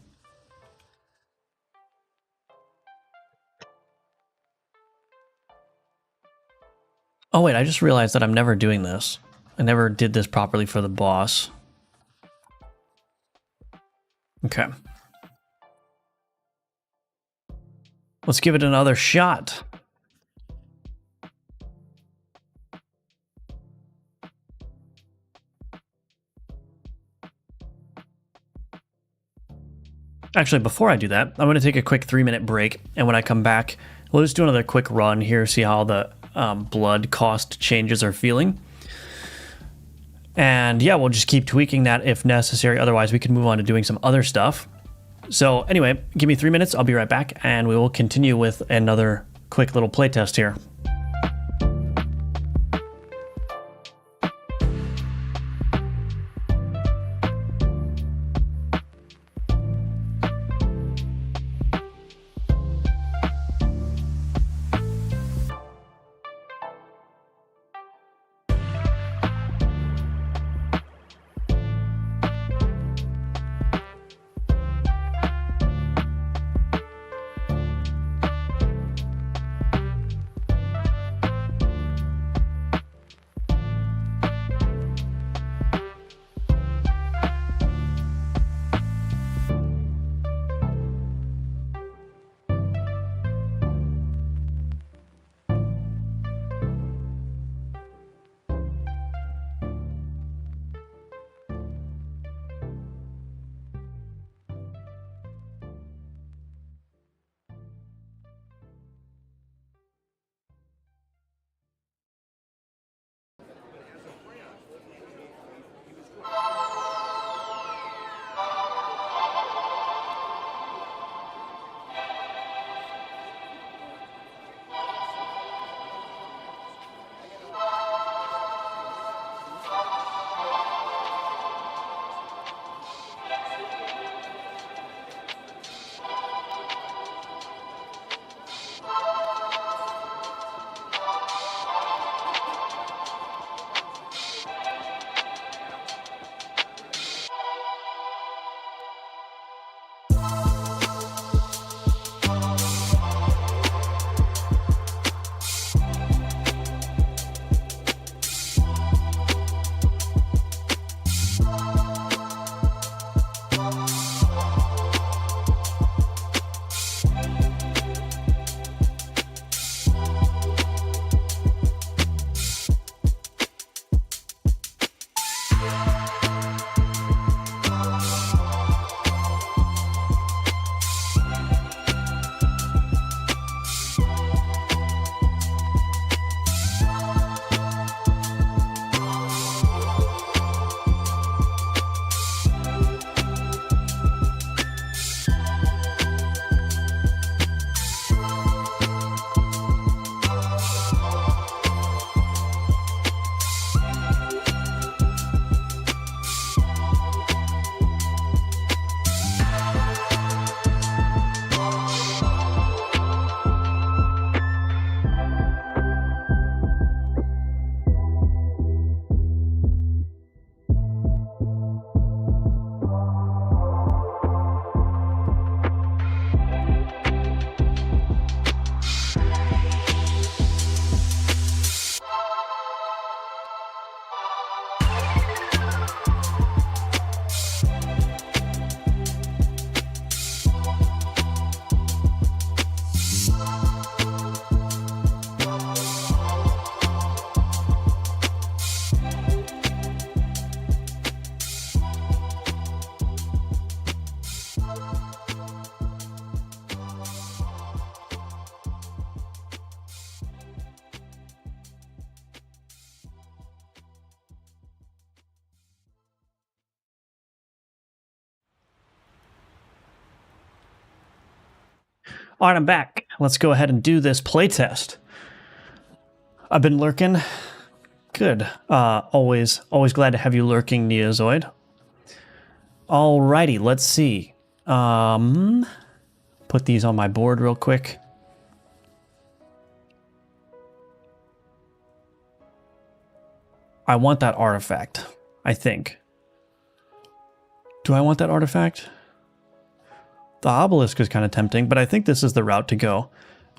Speaker 1: Oh, wait, I just realized that I'm never doing this. I never did this properly for the boss. Okay. Let's give it another shot. Actually, before I do that, I'm going to take a quick 3-minute break, and when I come back, we'll just do another quick run here, see how the blood cost changes are feeling. And yeah, we'll just keep tweaking that if necessary. Otherwise, we can move on to doing some other stuff. So anyway, give me 3 minutes. I'll be right back, and we will continue with another quick little playtest here. All right, I'm back. Let's go ahead and do this playtest. I've been lurking. Good. Always glad to have you lurking, Neozoid. Alrighty, let's see. Put these on my board real quick. I want that artifact, I think. Do I want that artifact? The obelisk is kind of tempting, but I think this is the route to go.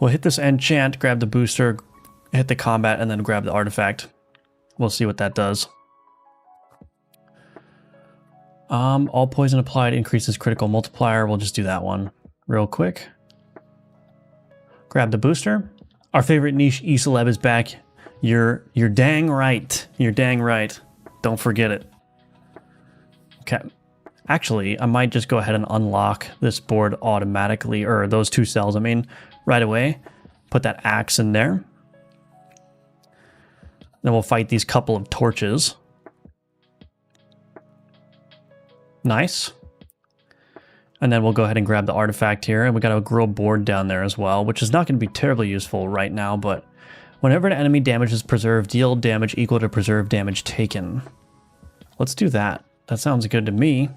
Speaker 1: We'll hit this enchant, grab the booster, hit the combat, and then grab the artifact. We'll see what that does. All poison applied increases critical multiplier. We'll just do that one real quick. Grab the booster. Our favorite niche E-Celeb is back. You're dang right. You're dang right. Don't forget it. Okay. Actually, I might just go ahead and unlock this board automatically, or those two cells, I mean, right away. Put that axe in there. Then we'll fight these couple of torches. Nice. And then we'll go ahead and grab the artifact here, and we got a grow board down there as well, which is not going to be terribly useful right now, but whenever an enemy damage is preserved, deal damage equal to preserved damage taken. Let's do that. That sounds good to me.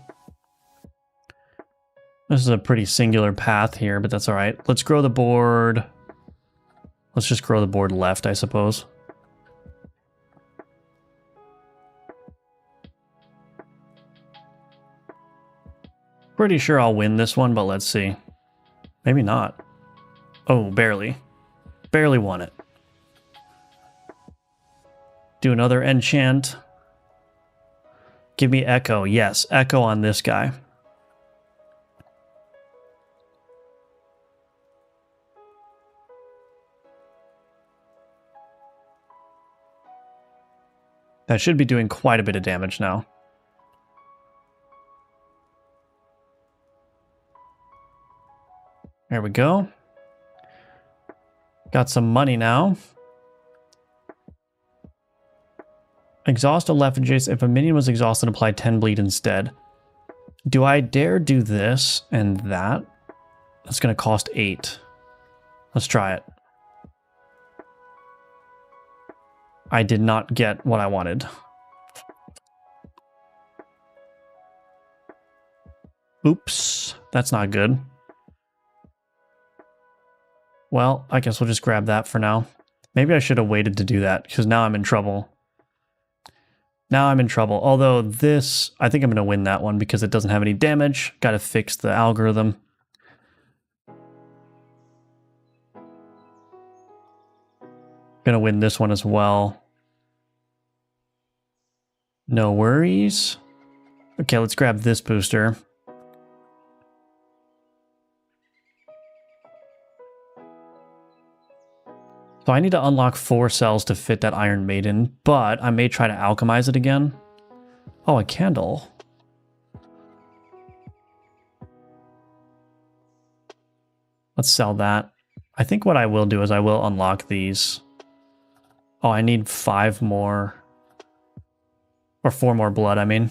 Speaker 1: This is a pretty singular path here, but that's all right. Let's grow the board. Let's just grow the board left, I suppose. Pretty sure I'll win this one, but let's see. Maybe not. Oh, barely. Barely won it. Do another enchant. Give me Echo. Yes, Echo on this guy. That should be doing quite a bit of damage now. There we go. Got some money now. Exhaust a left adjacent. If a minion was exhausted, apply 10 bleed instead. Do I dare do this and that? That's going to cost 8. Let's try it. I did not get what I wanted. Oops, that's not good. Well, I guess we'll just grab that for now. Maybe I should have waited to do that, because now I'm in trouble. Now I'm in trouble. Although this, I think I'm going to win that one because it doesn't have any damage. Got to fix the algorithm. Gonna win this one as well. No worries. Okay, let's grab this booster. So I need to unlock 4 cells to fit that Iron Maiden, but I may try to alchemize it again. Oh, a candle. Let's sell that. I think what I will do is I will unlock these. Oh, I need 5 more. Or 4 more blood, I mean.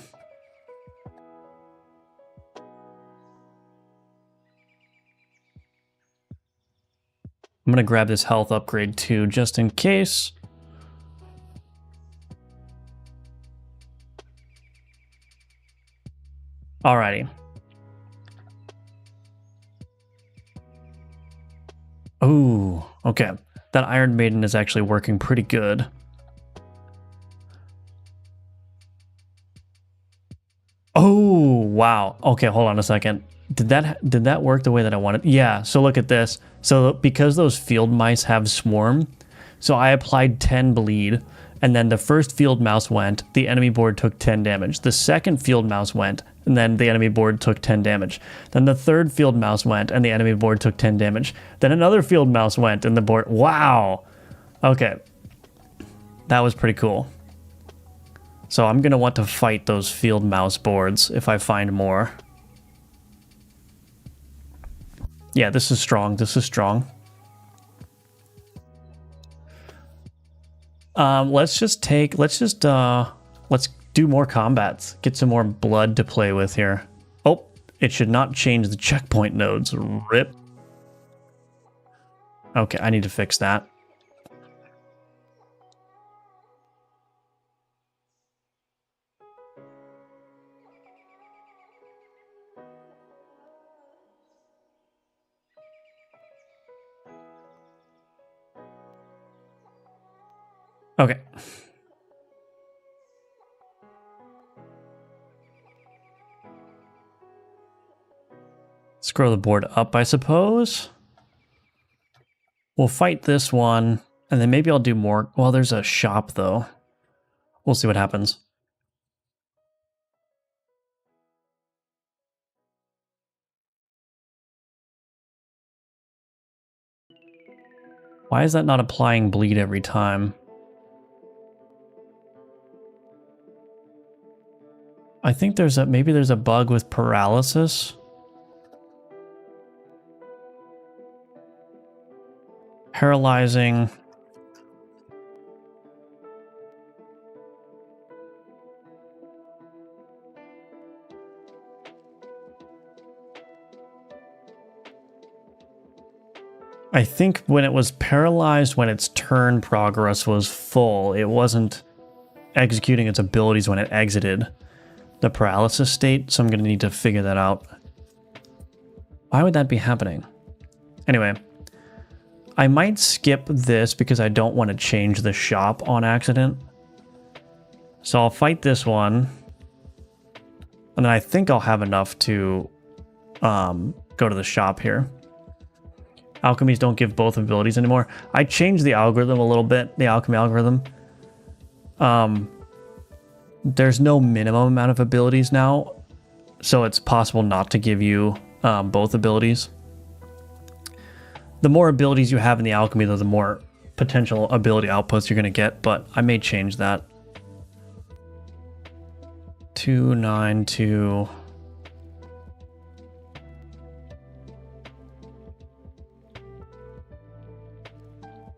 Speaker 1: I'm gonna grab this health upgrade too, just in case. Alrighty. Oh, okay. That Iron Maiden is actually working pretty good. Oh, wow. Okay, hold on a second. Did that work the way that I wanted? Yeah, so look at this. So because those field mice have swarm, so I applied 10 bleed, and then the first field mouse went, the enemy board took 10 damage. The second field mouse went, and then the enemy board took 10 damage. Then the third field mouse went, and the enemy board took 10 damage. Then another field mouse went, and the board... Wow! Okay. That was pretty cool. So I'm going to want to fight those field mouse boards if I find more. Yeah, this is strong. This is strong. Let's do more combats. Get some more blood to play with here. Oh, it should not change the checkpoint nodes. RIP. Okay, I need to fix that. Okay. Scroll the board up, I suppose. We'll fight this one, and then maybe I'll do more. Well, there's a shop, though. We'll see what happens. Why is that not applying bleed every time? I think maybe there's a bug with paralysis. Paralyzing. I think when it was paralyzed, when its turn progress was full, it wasn't executing its abilities when it exited the paralysis state, so I'm going to need to figure that out. Why would that be happening? Anyway, I might skip this because I don't want to change the shop on accident. So I'll fight this one, and then I think I'll have enough to go to the shop here. Alchemies don't give both abilities anymore. I changed the algorithm a little bit, the alchemy algorithm. There's no minimum amount of abilities now, so it's possible not to give you both abilities. The more abilities you have in the alchemy, though, the more potential ability outputs you're going to get, but I may change that. 292.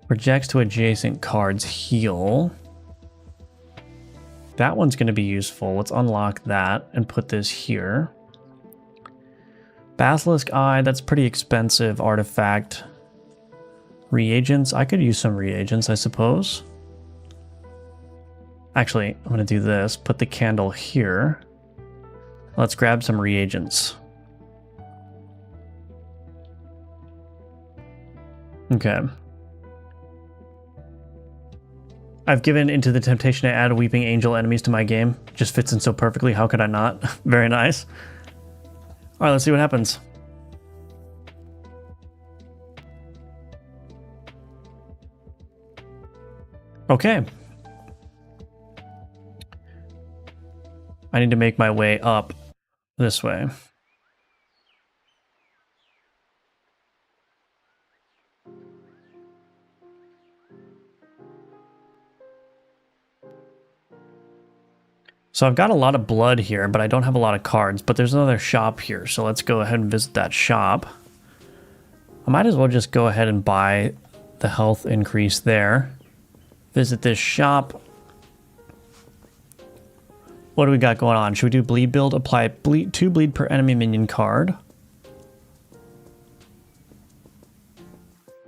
Speaker 1: Projects to adjacent cards heal. That one's going to be useful. Let's unlock that and put this here. Basilisk Eye, that's pretty expensive artifact. Reagents, I could use some reagents, I suppose. Actually, I'm going to do this. Put the candle here. Let's grab some reagents. Okay. I've given into the temptation to add weeping angel enemies to my game. Just fits in so perfectly. How could I not? Very nice. All right, let's see what happens. Okay. I need to make my way up this way. So I've got a lot of blood here, but I don't have a lot of cards, but there's another shop here. So let's go ahead and visit that shop. I might as well just go ahead and buy the health increase there. Visit this shop. What do we got going on? Should we do bleed build? Apply 2 bleed per enemy minion card.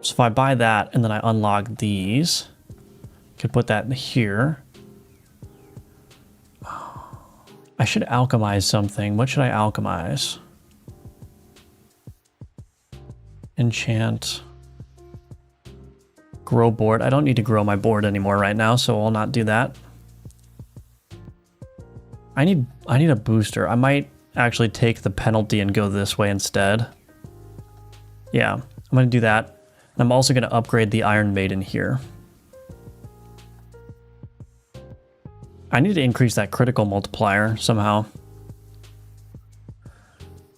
Speaker 1: So if I buy that and then I unlock these, I could put that in here. I should alchemize something. What should I alchemize? Enchant. Grow board. I don't need to grow my board anymore right now, so I'll not do that. I need a booster. I might actually take the penalty and go this way instead. Yeah, I'm going to do that. And I'm also going to upgrade the Iron Maiden here. I need to increase that critical multiplier somehow.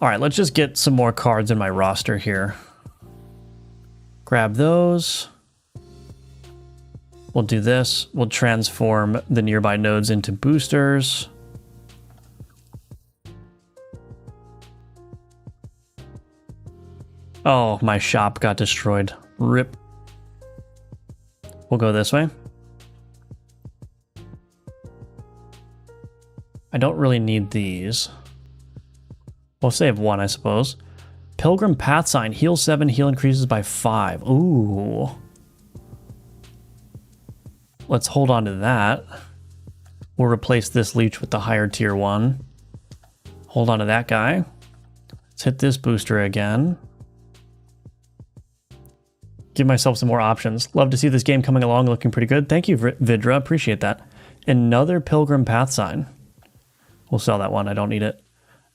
Speaker 1: All right, let's just get some more cards in my roster here. Grab those. We'll do this. We'll transform the nearby nodes into boosters. Oh, my shop got destroyed. RIP. We'll go this way. I don't really need these. We'll save one, I suppose. Pilgrim Path Sign. Heal 7, heal increases by 5. Ooh. Let's hold on to that. We'll replace this leech with the higher tier one. Hold on to that guy. Let's hit this booster again. Give myself some more options. Love to see this game coming along, looking pretty good. Thank you, Vidra. Appreciate that. Another Pilgrim Path Sign. We'll sell that one. I don't need it.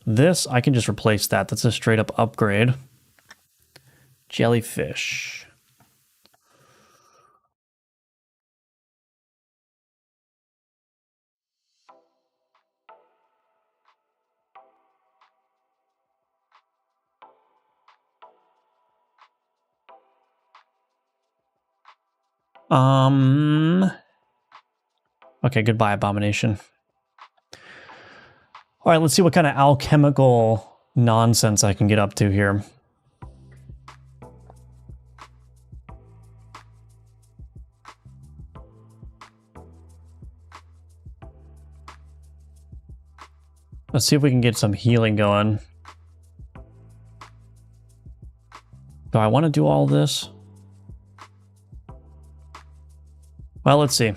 Speaker 1: This, I can just replace that. That's a straight up upgrade. Jellyfish. Okay, goodbye, Abomination. All right, let's see what kind of alchemical nonsense I can get up to here. Let's see if we can get some healing going. Do I want to do all this? Well, let's see.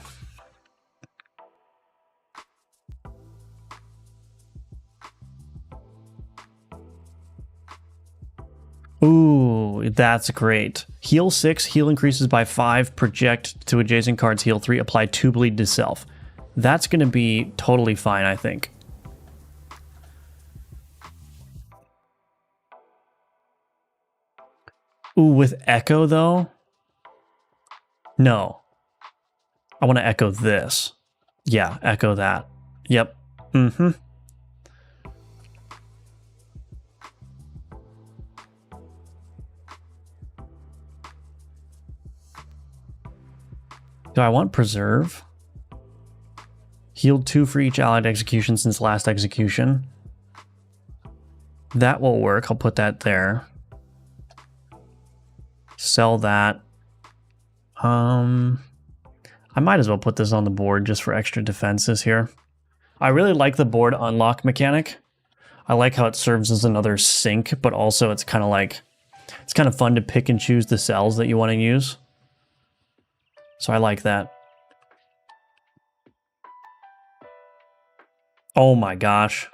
Speaker 1: Ooh, that's great. Heal 6, heal increases by 5, project to adjacent cards, heal 3, apply 2 bleed to self. That's going to be totally fine, I think. Ooh, with Echo, though? No. I want to echo this. Yeah, echo that. Yep. Mm-hmm. Do I want Preserve? Healed 2 for each allied execution since last execution. That will work. I'll put that there. Sell that. I might as well put this on the board just for extra defenses here. I really like the board unlock mechanic. I like how it serves as another sink, but also it's kind of like, it's kind of fun to pick and choose the cells that you want to use. So I like that. Oh my gosh.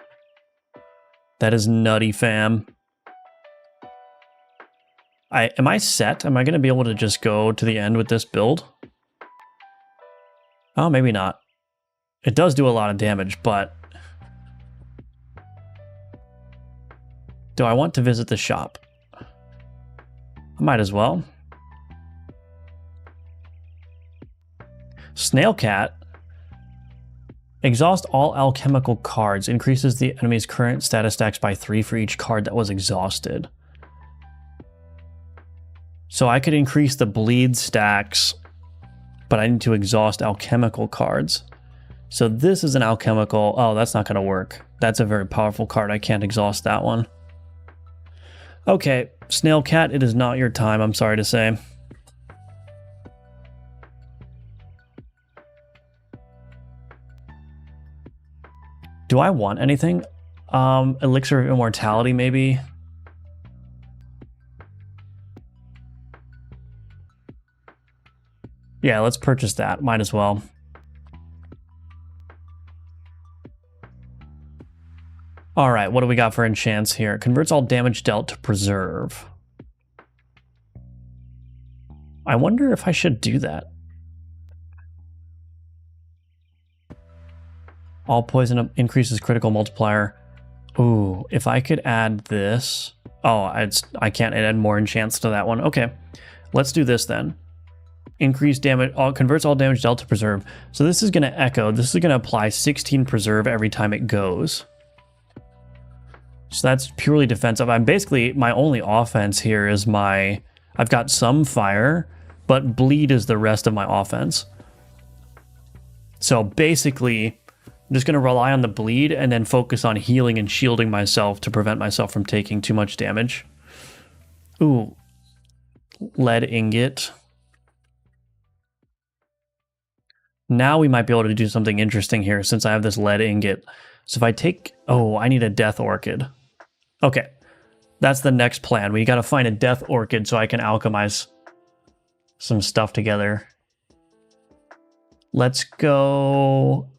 Speaker 1: That is nutty, fam. Am I set? Am I going to be able to just go to the end with this build? Oh, maybe not. It does do a lot of damage, but... Do I want to visit the shop? I might as well. Snail Cat. Exhaust all alchemical cards. Increases the enemy's current status stacks by 3 for each card that was exhausted. So I could increase the bleed stacks, but I need to exhaust alchemical cards. So this is an alchemical. Oh, that's not going to work. That's a very powerful card. I can't exhaust that one. Okay, Snail Cat, it is not your time, I'm sorry to say. Do I want anything? Elixir of Immortality, maybe? Yeah, let's purchase that. Might as well. All right, what do we got for enchants here? Converts all damage dealt to preserve. I wonder if I should do that. All poison increases critical multiplier. Ooh, if I could add this. Oh, I can't add more enchants to that one. Okay, let's do this then. Increase damage, converts all damage dealt to preserve. So this is going to echo. This is going to apply 16 preserve every time it goes. So that's purely defensive. I'm basically, my only offense here is I've got some fire, but bleed is the rest of my offense. So basically, I'm just going to rely on the bleed and then focus on healing and shielding myself to prevent myself from taking too much damage. Ooh, lead ingot. Now we might be able to do something interesting here since I have this lead ingot. So if I take... Oh, I need a death orchid. Okay, that's the next plan. We got to find a death orchid so I can alchemize some stuff together. Let's go...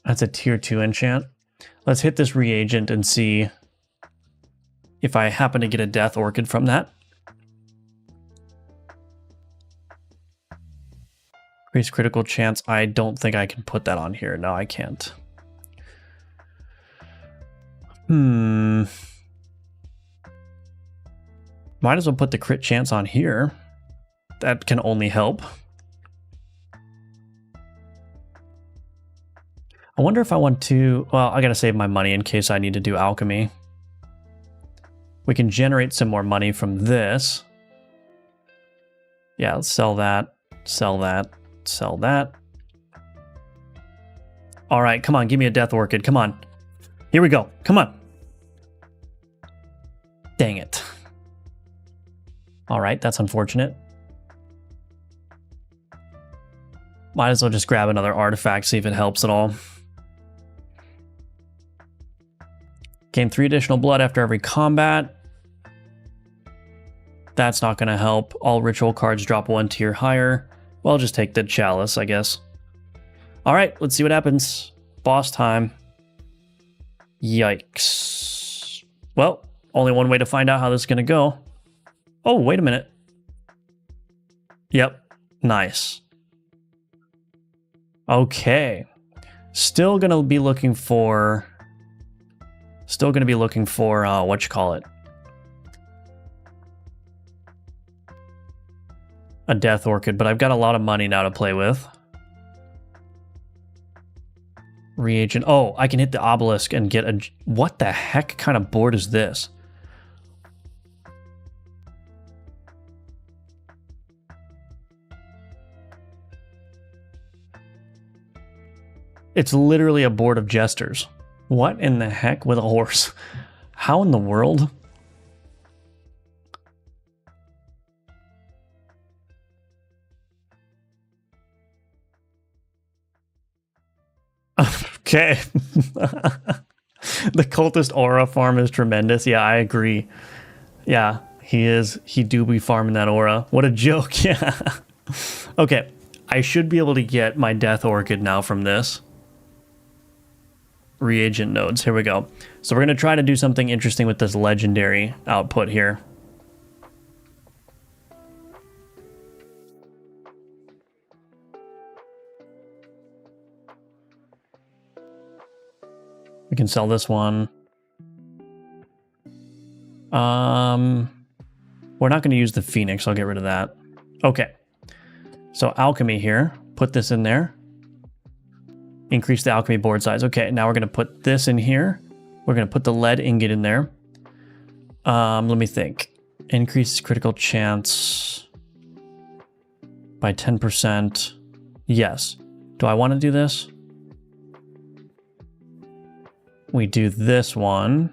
Speaker 1: That's a tier 2 enchant. Let's hit this reagent and see if I happen to get a death orchid from that. Increase critical chance. I don't think I can put that on here. No, I can't. Might as well put the crit chance on here. That can only help. I wonder if I want to... Well, I gotta save my money in case I need to do alchemy. We can generate some more money from this. Yeah, let's sell that, sell that, sell that. All right, come on, give me a Death Orchid. Come on. Here we go. Come on. Dang it. All right, that's unfortunate. Might as well just grab another artifact, see if it helps at all. Gain 3 additional blood after every combat. That's not going to help. All ritual cards drop 1 tier higher. Well, I'll just take the chalice, I guess. All right, let's see what happens. Boss time. Yikes. Well, only one way to find out how this is going to go. Oh, wait a minute. Yep, nice. Okay. Still going to be looking for what you call it? A Death Orchid, but I've got a lot of money now to play with. Reagent. Oh, I can hit the obelisk and get a... What the heck kind of board is this? It's literally a board of jesters. What in the heck with a horse? How in the world? Okay. The cultist aura farm is tremendous. Yeah, I agree. Yeah, he is. He do be farming that aura. What a joke. Yeah. Okay. I should be able to get my Death Orchid now from this. Reagent nodes. Here we go. So we're going to try to do something interesting with this legendary output here. We can sell this one. We're not going to use the Phoenix. I'll get rid of that. Okay. So alchemy here. Put this in there. Increase the alchemy board size. Okay, now we're going to put this in here. We're going to put the lead ingot in there. Let me think. Increases critical chance by 10%. Yes. Do I want to do this? We do this one.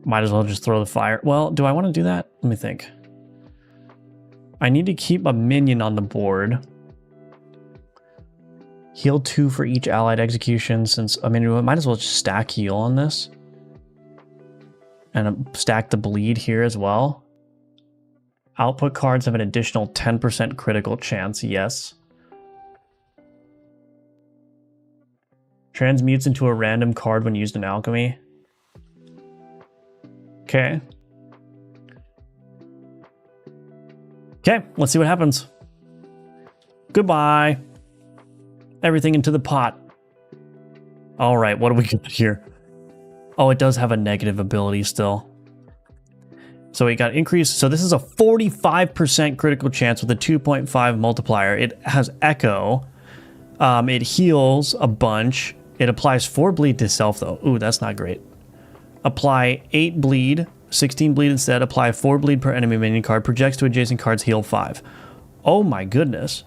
Speaker 1: Might as well just throw the fire. Well, do I want to do that? Let me think. I need to keep a minion on the board. Heal 2 for each allied execution since, I mean, we might as well just stack heal on this. And stack the bleed here as well. Output cards have an additional 10% critical chance, yes. Transmutes into a random card when used in alchemy. Okay. Okay, let's see what happens. Goodbye. Everything into the pot. All right, what do we get here? Oh, it does have a negative ability still. So we got increased. So this is a 45% critical chance with a 2.5 multiplier. It has echo. It heals a bunch. It applies 4 bleed to self though. Ooh, that's not great. Apply 8 bleed, 16 bleed instead. Apply 4 bleed per enemy minion card. Projects to adjacent cards, heal 5. Oh my goodness.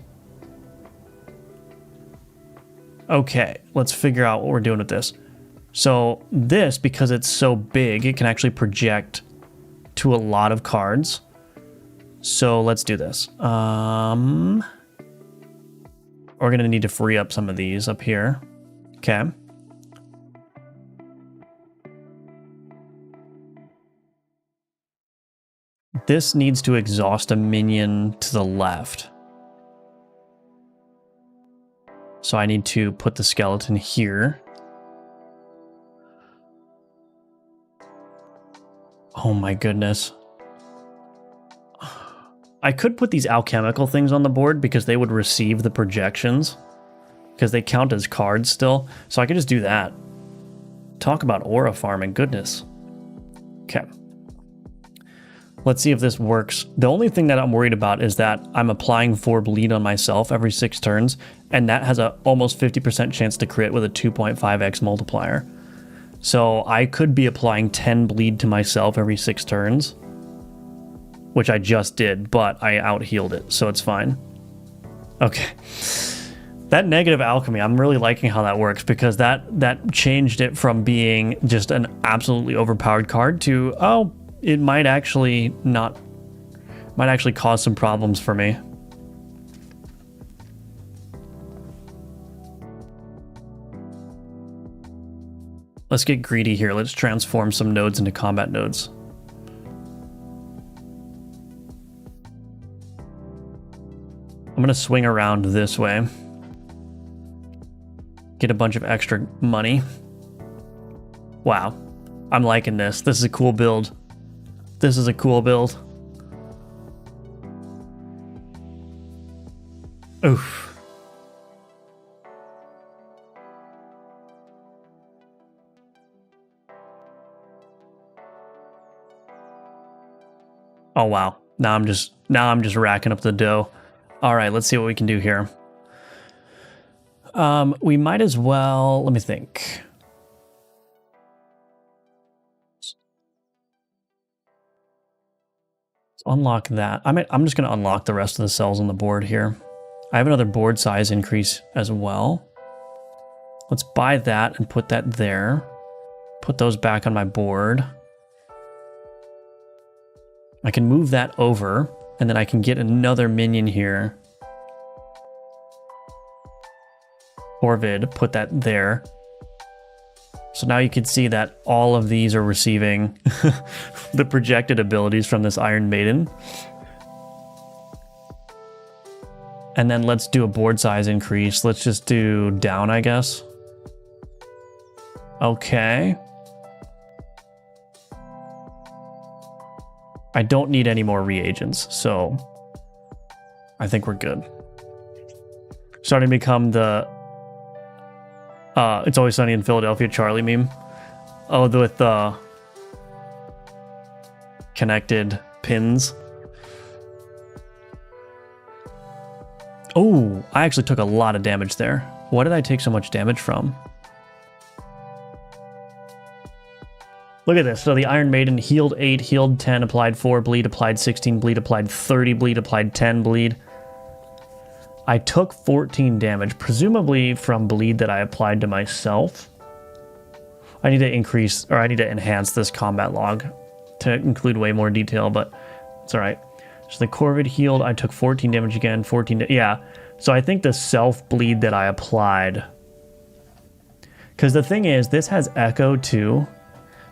Speaker 1: Okay, let's figure out what we're doing with this. So this, because it's so big, it can actually project to a lot of cards. So let's do this. We're gonna need to free up some of these up here. Okay. This needs to exhaust a minion to the left. So I need to put the skeleton here. Oh my goodness. I could put these alchemical things on the board because they would receive the projections. Because they count as cards still. So I could just do that. Talk about aura farming, goodness. Okay. Let's see if this works. The only thing that I'm worried about is that I'm applying 4 bleed on myself every 6 turns, and that has a almost 50% chance to crit with a 2.5x multiplier. So I could be applying 10 bleed to myself every 6 turns, which I just did, but I out-healed it, so it's fine. Okay. That negative alchemy, I'm really liking how that works, because that changed it from being just an absolutely overpowered card to, oh, it might actually cause some problems for me. Let's get greedy here. Let's transform some nodes into combat nodes. I'm going to swing around this way. Get a bunch of extra money. Wow. I'm liking this. This is a cool build. This is a cool build. Oof. Oh wow. Now I'm just racking up the dough. All right, let's see what we can do here. We might as well, let me think. Unlock that. I'm just going to unlock the rest of the cells on the board here. I have another board size increase as well. Let's buy that and put that there. Put those back on my board. I can move that over, and then I can get another minion here. Corvid, put that there. So now you can see that all of these are receiving the projected abilities from this Iron Maiden. And then let's do a board size increase. Let's just do down, I guess. Okay. I don't need any more reagents, so I think we're good. Starting to become the It's Always Sunny in Philadelphia Charlie meme. Oh, with the connected pins. Oh, I actually took a lot of damage there. What did I take so much damage from? Look at this. So the Iron Maiden healed 8, healed 10, applied 4 bleed, applied 16 bleed, applied 30 bleed, applied 10 bleed. I took 14 damage, presumably from bleed that I applied to myself. I need to enhance this combat log to include way more detail, but it's all right. So the Corvid healed, I took 14 damage again, yeah. So I think the self bleed that I applied, because the thing is, this has echo too.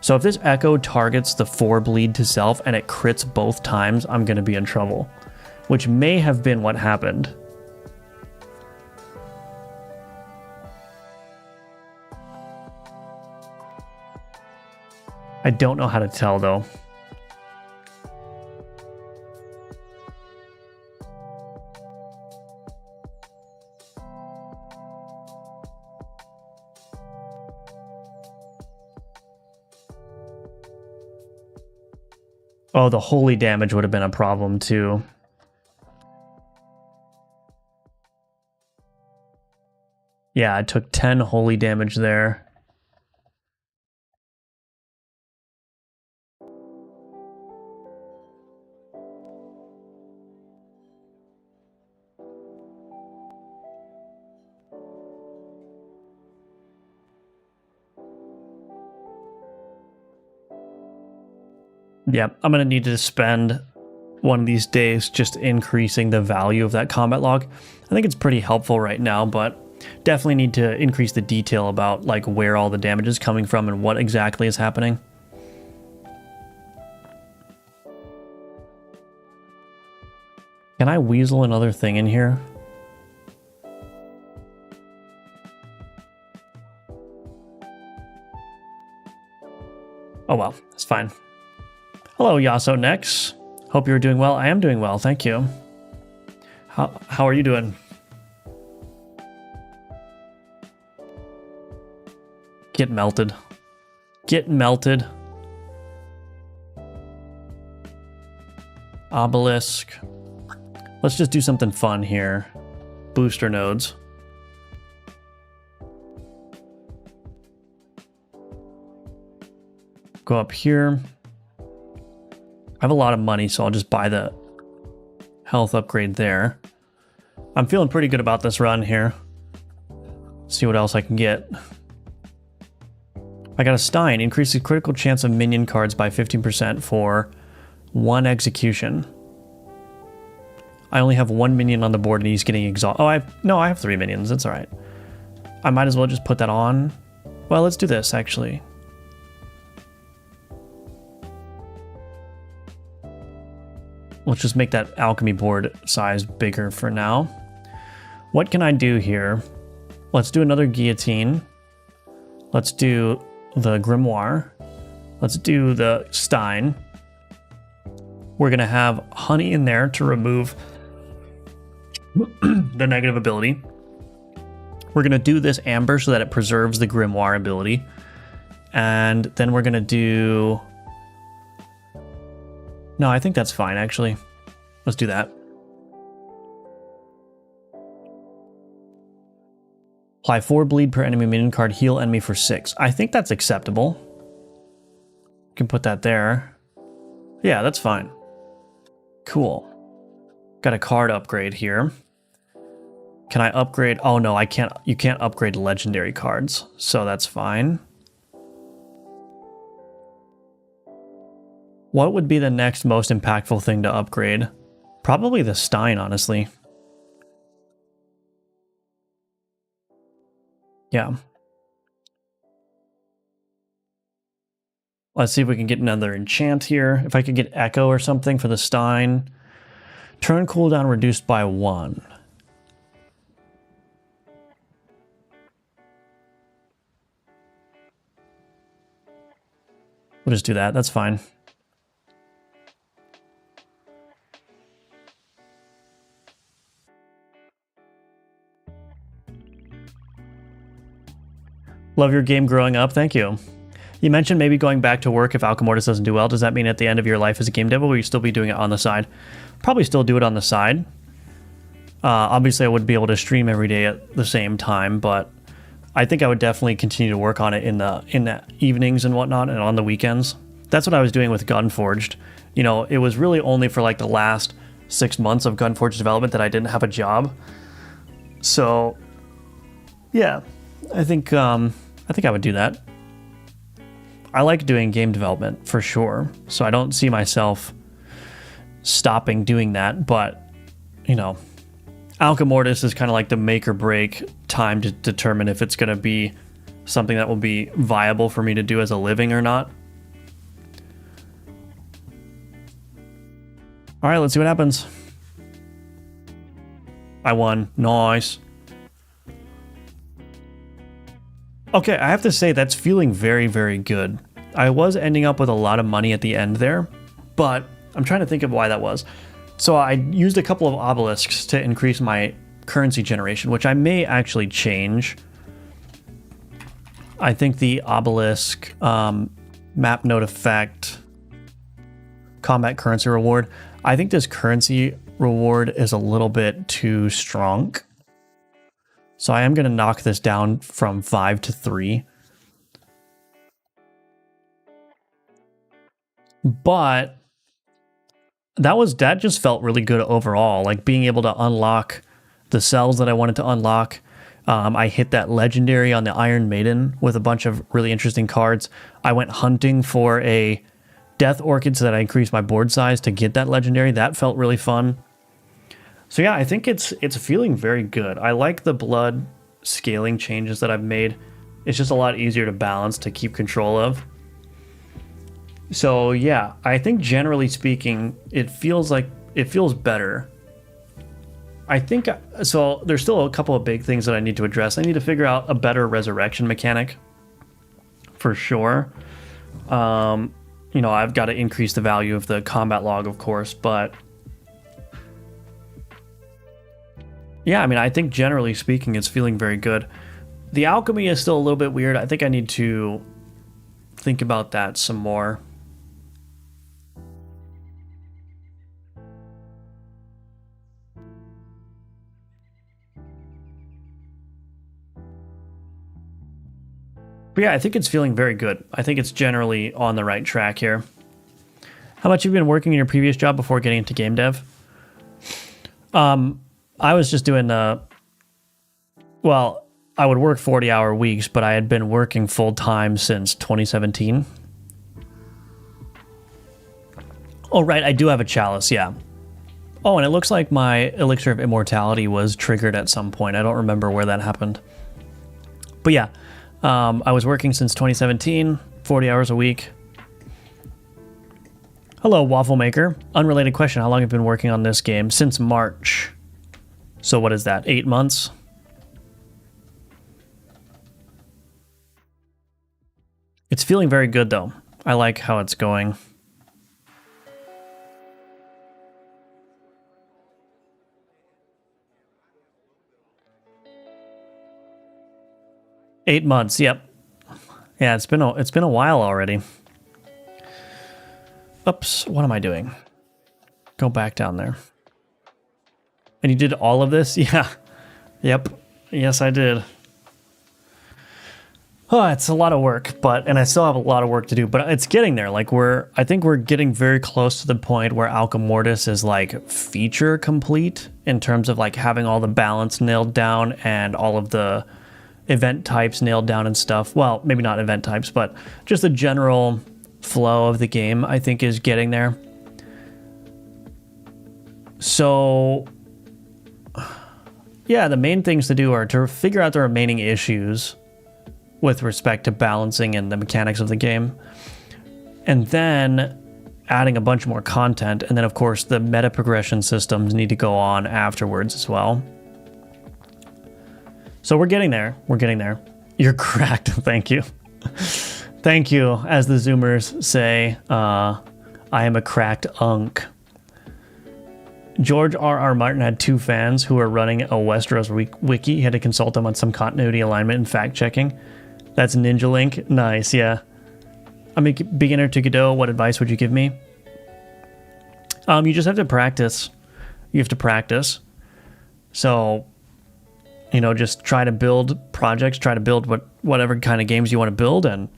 Speaker 1: So if this echo targets the 4 bleed to self and it crits both times, I'm gonna be in trouble, which may have been what happened. I don't know how to tell though. Oh, the holy damage would have been a problem too. Yeah, I took 10 holy damage there. Yeah, I'm going to need to spend one of these days just increasing the value of that combat log. I think it's pretty helpful right now, but definitely need to increase the detail about like where all the damage is coming from and what exactly is happening. Can I weasel another thing in here? Oh well, that's fine. Hello, Yaso Nex. Hope you're doing well. I am doing well, thank you. How are you doing? Get melted. Get melted. obelisk. Let's just do something fun here. Booster nodes. Go up here. I have a lot of money, so I'll just buy the health upgrade there. I'm feeling pretty good about this run here. See what else I can get. I got a Stein. Increases critical chance of minion cards by 15% for 1 execution. I only have 1 minion on the board and he's getting exhausted. Oh, I have 3 minions. That's all right. I might as well just put that on. Well, let's do this, actually. Let's just make that alchemy board size bigger for now. What can I do here? Let's do another guillotine. Let's do the grimoire. Let's do the Stein. We're going to have honey in there to remove the negative ability. We're going to do this amber so that it preserves the grimoire ability. And then we're going to do... No, I think that's fine, actually. Let's do that. Apply 4 bleed per enemy minion card, heal enemy for 6. I think that's acceptable. You can put that there. Yeah, that's fine. Cool. Got a card upgrade here. Can I upgrade? Oh no, I can't. You can't upgrade legendary cards, so that's fine. What would be the next most impactful thing to upgrade? Probably the Stein, honestly. Yeah. Let's see if we can get another enchant here. If I could get Echo or something for the Stein. Turn cooldown reduced by 1. We'll just do that. That's fine. Love your game growing up. Thank you. You mentioned maybe going back to work if Alchemortis doesn't do well. Does that mean at the end of your life as a game dev, will you still be doing it on the side? Probably still do it on the side. Obviously, I wouldn't be able to stream every day at the same time, but I think I would definitely continue to work on it in the evenings and whatnot, and on the weekends. That's what I was doing with Gunforged. You know, it was really only for like the last 6 months of Gunforged development that I didn't have a job. So, yeah, I think I would do that. I like doing game development for sure, so I don't see myself stopping doing that, but, you know, Alchemortis is kind of like the make or break time to determine if it's going to be something that will be viable for me to do as a living or not. All right, let's see what happens. I won. Nice. Okay, I have to say that's feeling very, very good. I was ending up with a lot of money at the end there, but I'm trying to think of why that was. So I used a couple of obelisks to increase my currency generation, which I may actually change. I think the obelisk, map node effect, combat currency reward. I think this currency reward is a little bit too strong. So I am going to knock this down from 5 to 3. But that just felt really good overall. Like being able to unlock the cells that I wanted to unlock. I hit that legendary on the Iron Maiden with a bunch of really interesting cards. I went hunting for a Death Orchid so that I increased my board size to get that legendary. That felt really fun. So yeah, I think it's feeling very good. I like the blood scaling changes that I've made. It's just a lot easier to balance, to keep control of. So yeah, I think generally speaking, it feels better. I think, so there's still a couple of big things that I need to address. I need to figure out a better resurrection mechanic, for sure. You know, I've got to increase the value of the combat log, of course, but yeah, I mean, I think generally speaking, it's feeling very good. The alchemy is still a little bit weird. I think I need to think about that some more. But yeah, I think it's feeling very good. I think it's generally on the right track here. How much have you been working in your previous job before getting into game dev? I was just doing, well, I would work 40-hour weeks, but I had been working full-time since 2017. Oh, right, I do have a chalice, yeah. Oh, and it looks like my elixir of immortality was triggered at some point. I don't remember where that happened. But yeah, I was working since 2017, 40 hours a week. Hello, Waffle Maker. Unrelated question, how long have you been working on this game? Since March. So what is that, 8 months? It's feeling very good, though. I like how it's going. Eight months, yep. Yeah, it's been a while already. Oops, what am I doing? Go back down there. And you did all of this? Yeah. Yep. Yes, I did. Oh, it's a lot of work, and I still have a lot of work to do, but it's getting there. Like I think we're getting very close to the point where Alchemortis is like feature complete in terms of like having all the balance nailed down and all of the event types nailed down and stuff. Well, maybe not event types, but just the general flow of the game, I think, is getting there. So yeah, the main things to do are to figure out the remaining issues with respect to balancing and the mechanics of the game, and then adding a bunch more content, and then of course the meta progression systems need to go on afterwards as well. So we're getting there. We're getting there. You're cracked. Thank you. Thank you. As the Zoomers say, I am a cracked unk. George R.R. Martin had 2 fans who were running a Westeros wiki. He had to consult them on some continuity alignment and fact checking. That's Ninja Link. Nice, yeah. I'm a beginner to Godot. What advice would you give me? You just have to practice. You have to practice. So, you know, just try to build projects, try to build whatever kind of games you want to build, and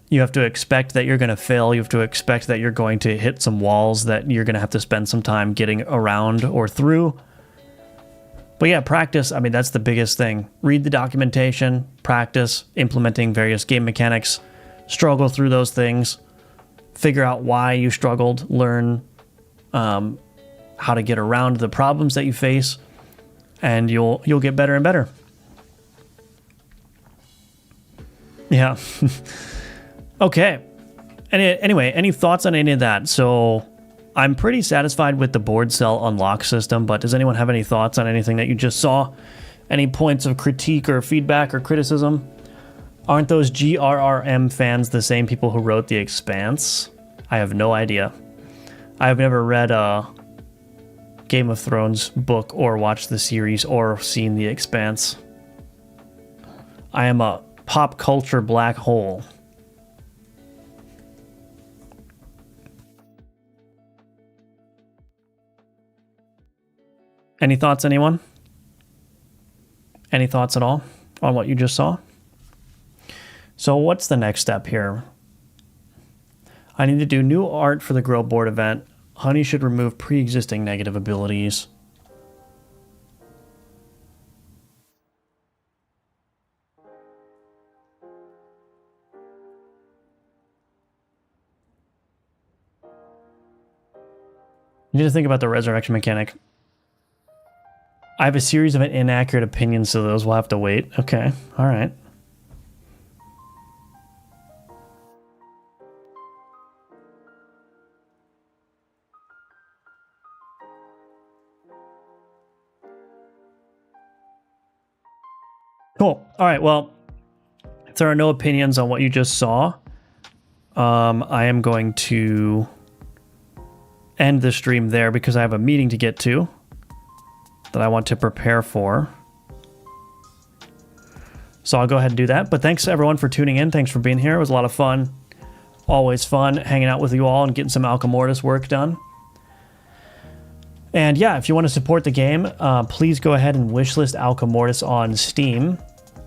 Speaker 1: you have to expect that you're going to fail. You have to expect that you're going to hit some walls that you're going to have to spend some time getting around or through. But yeah, practice. I mean, that's the biggest thing. Read the documentation, practice implementing various game mechanics, struggle through those things, figure out why you struggled, learn how to get around the problems that you face, and you'll get better and better. Yeah. Okay. Anyway, any thoughts on any of that? So I'm pretty satisfied with the board cell unlock system, but does anyone have any thoughts on anything that you just saw? Any points of critique or feedback or criticism? Aren't those GRRM fans the same people who wrote The Expanse? I have no idea. I have never read a Game of Thrones book or watched the series or seen The Expanse. I am a pop culture black hole. Any thoughts, anyone? Any thoughts at all on what you just saw? So what's the next step here? I need to do new art for the Grow Board event. Honey should remove pre-existing negative abilities. You need to think about the resurrection mechanic. I have a series of inaccurate opinions, so those will have to wait. Okay, all right. Cool. All right, well, if there are no opinions on what you just saw, I am going to end the stream there because I have a meeting to get to that I want to prepare for. So I'll go ahead and do that. But thanks everyone for tuning in. Thanks for being here. It was a lot of fun. Always fun hanging out with you all and getting some Alchemortis work done. And yeah, if you want to support the game, please go ahead and wishlist Alchemortis on Steam.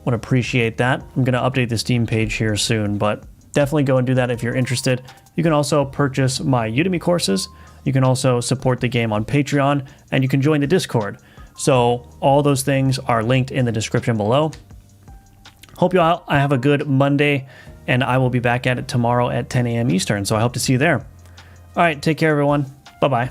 Speaker 1: Would appreciate that. I'm going to update the Steam page here soon, but definitely go and do that if you're interested. You can also purchase my Udemy courses. You can also support the game on Patreon, and you can join the Discord. So all those things are linked in the description below. Hope I have a good Monday, and I will be back at it tomorrow at 10 a.m. Eastern. So I hope to see you there. All right, take care, everyone. Bye-bye.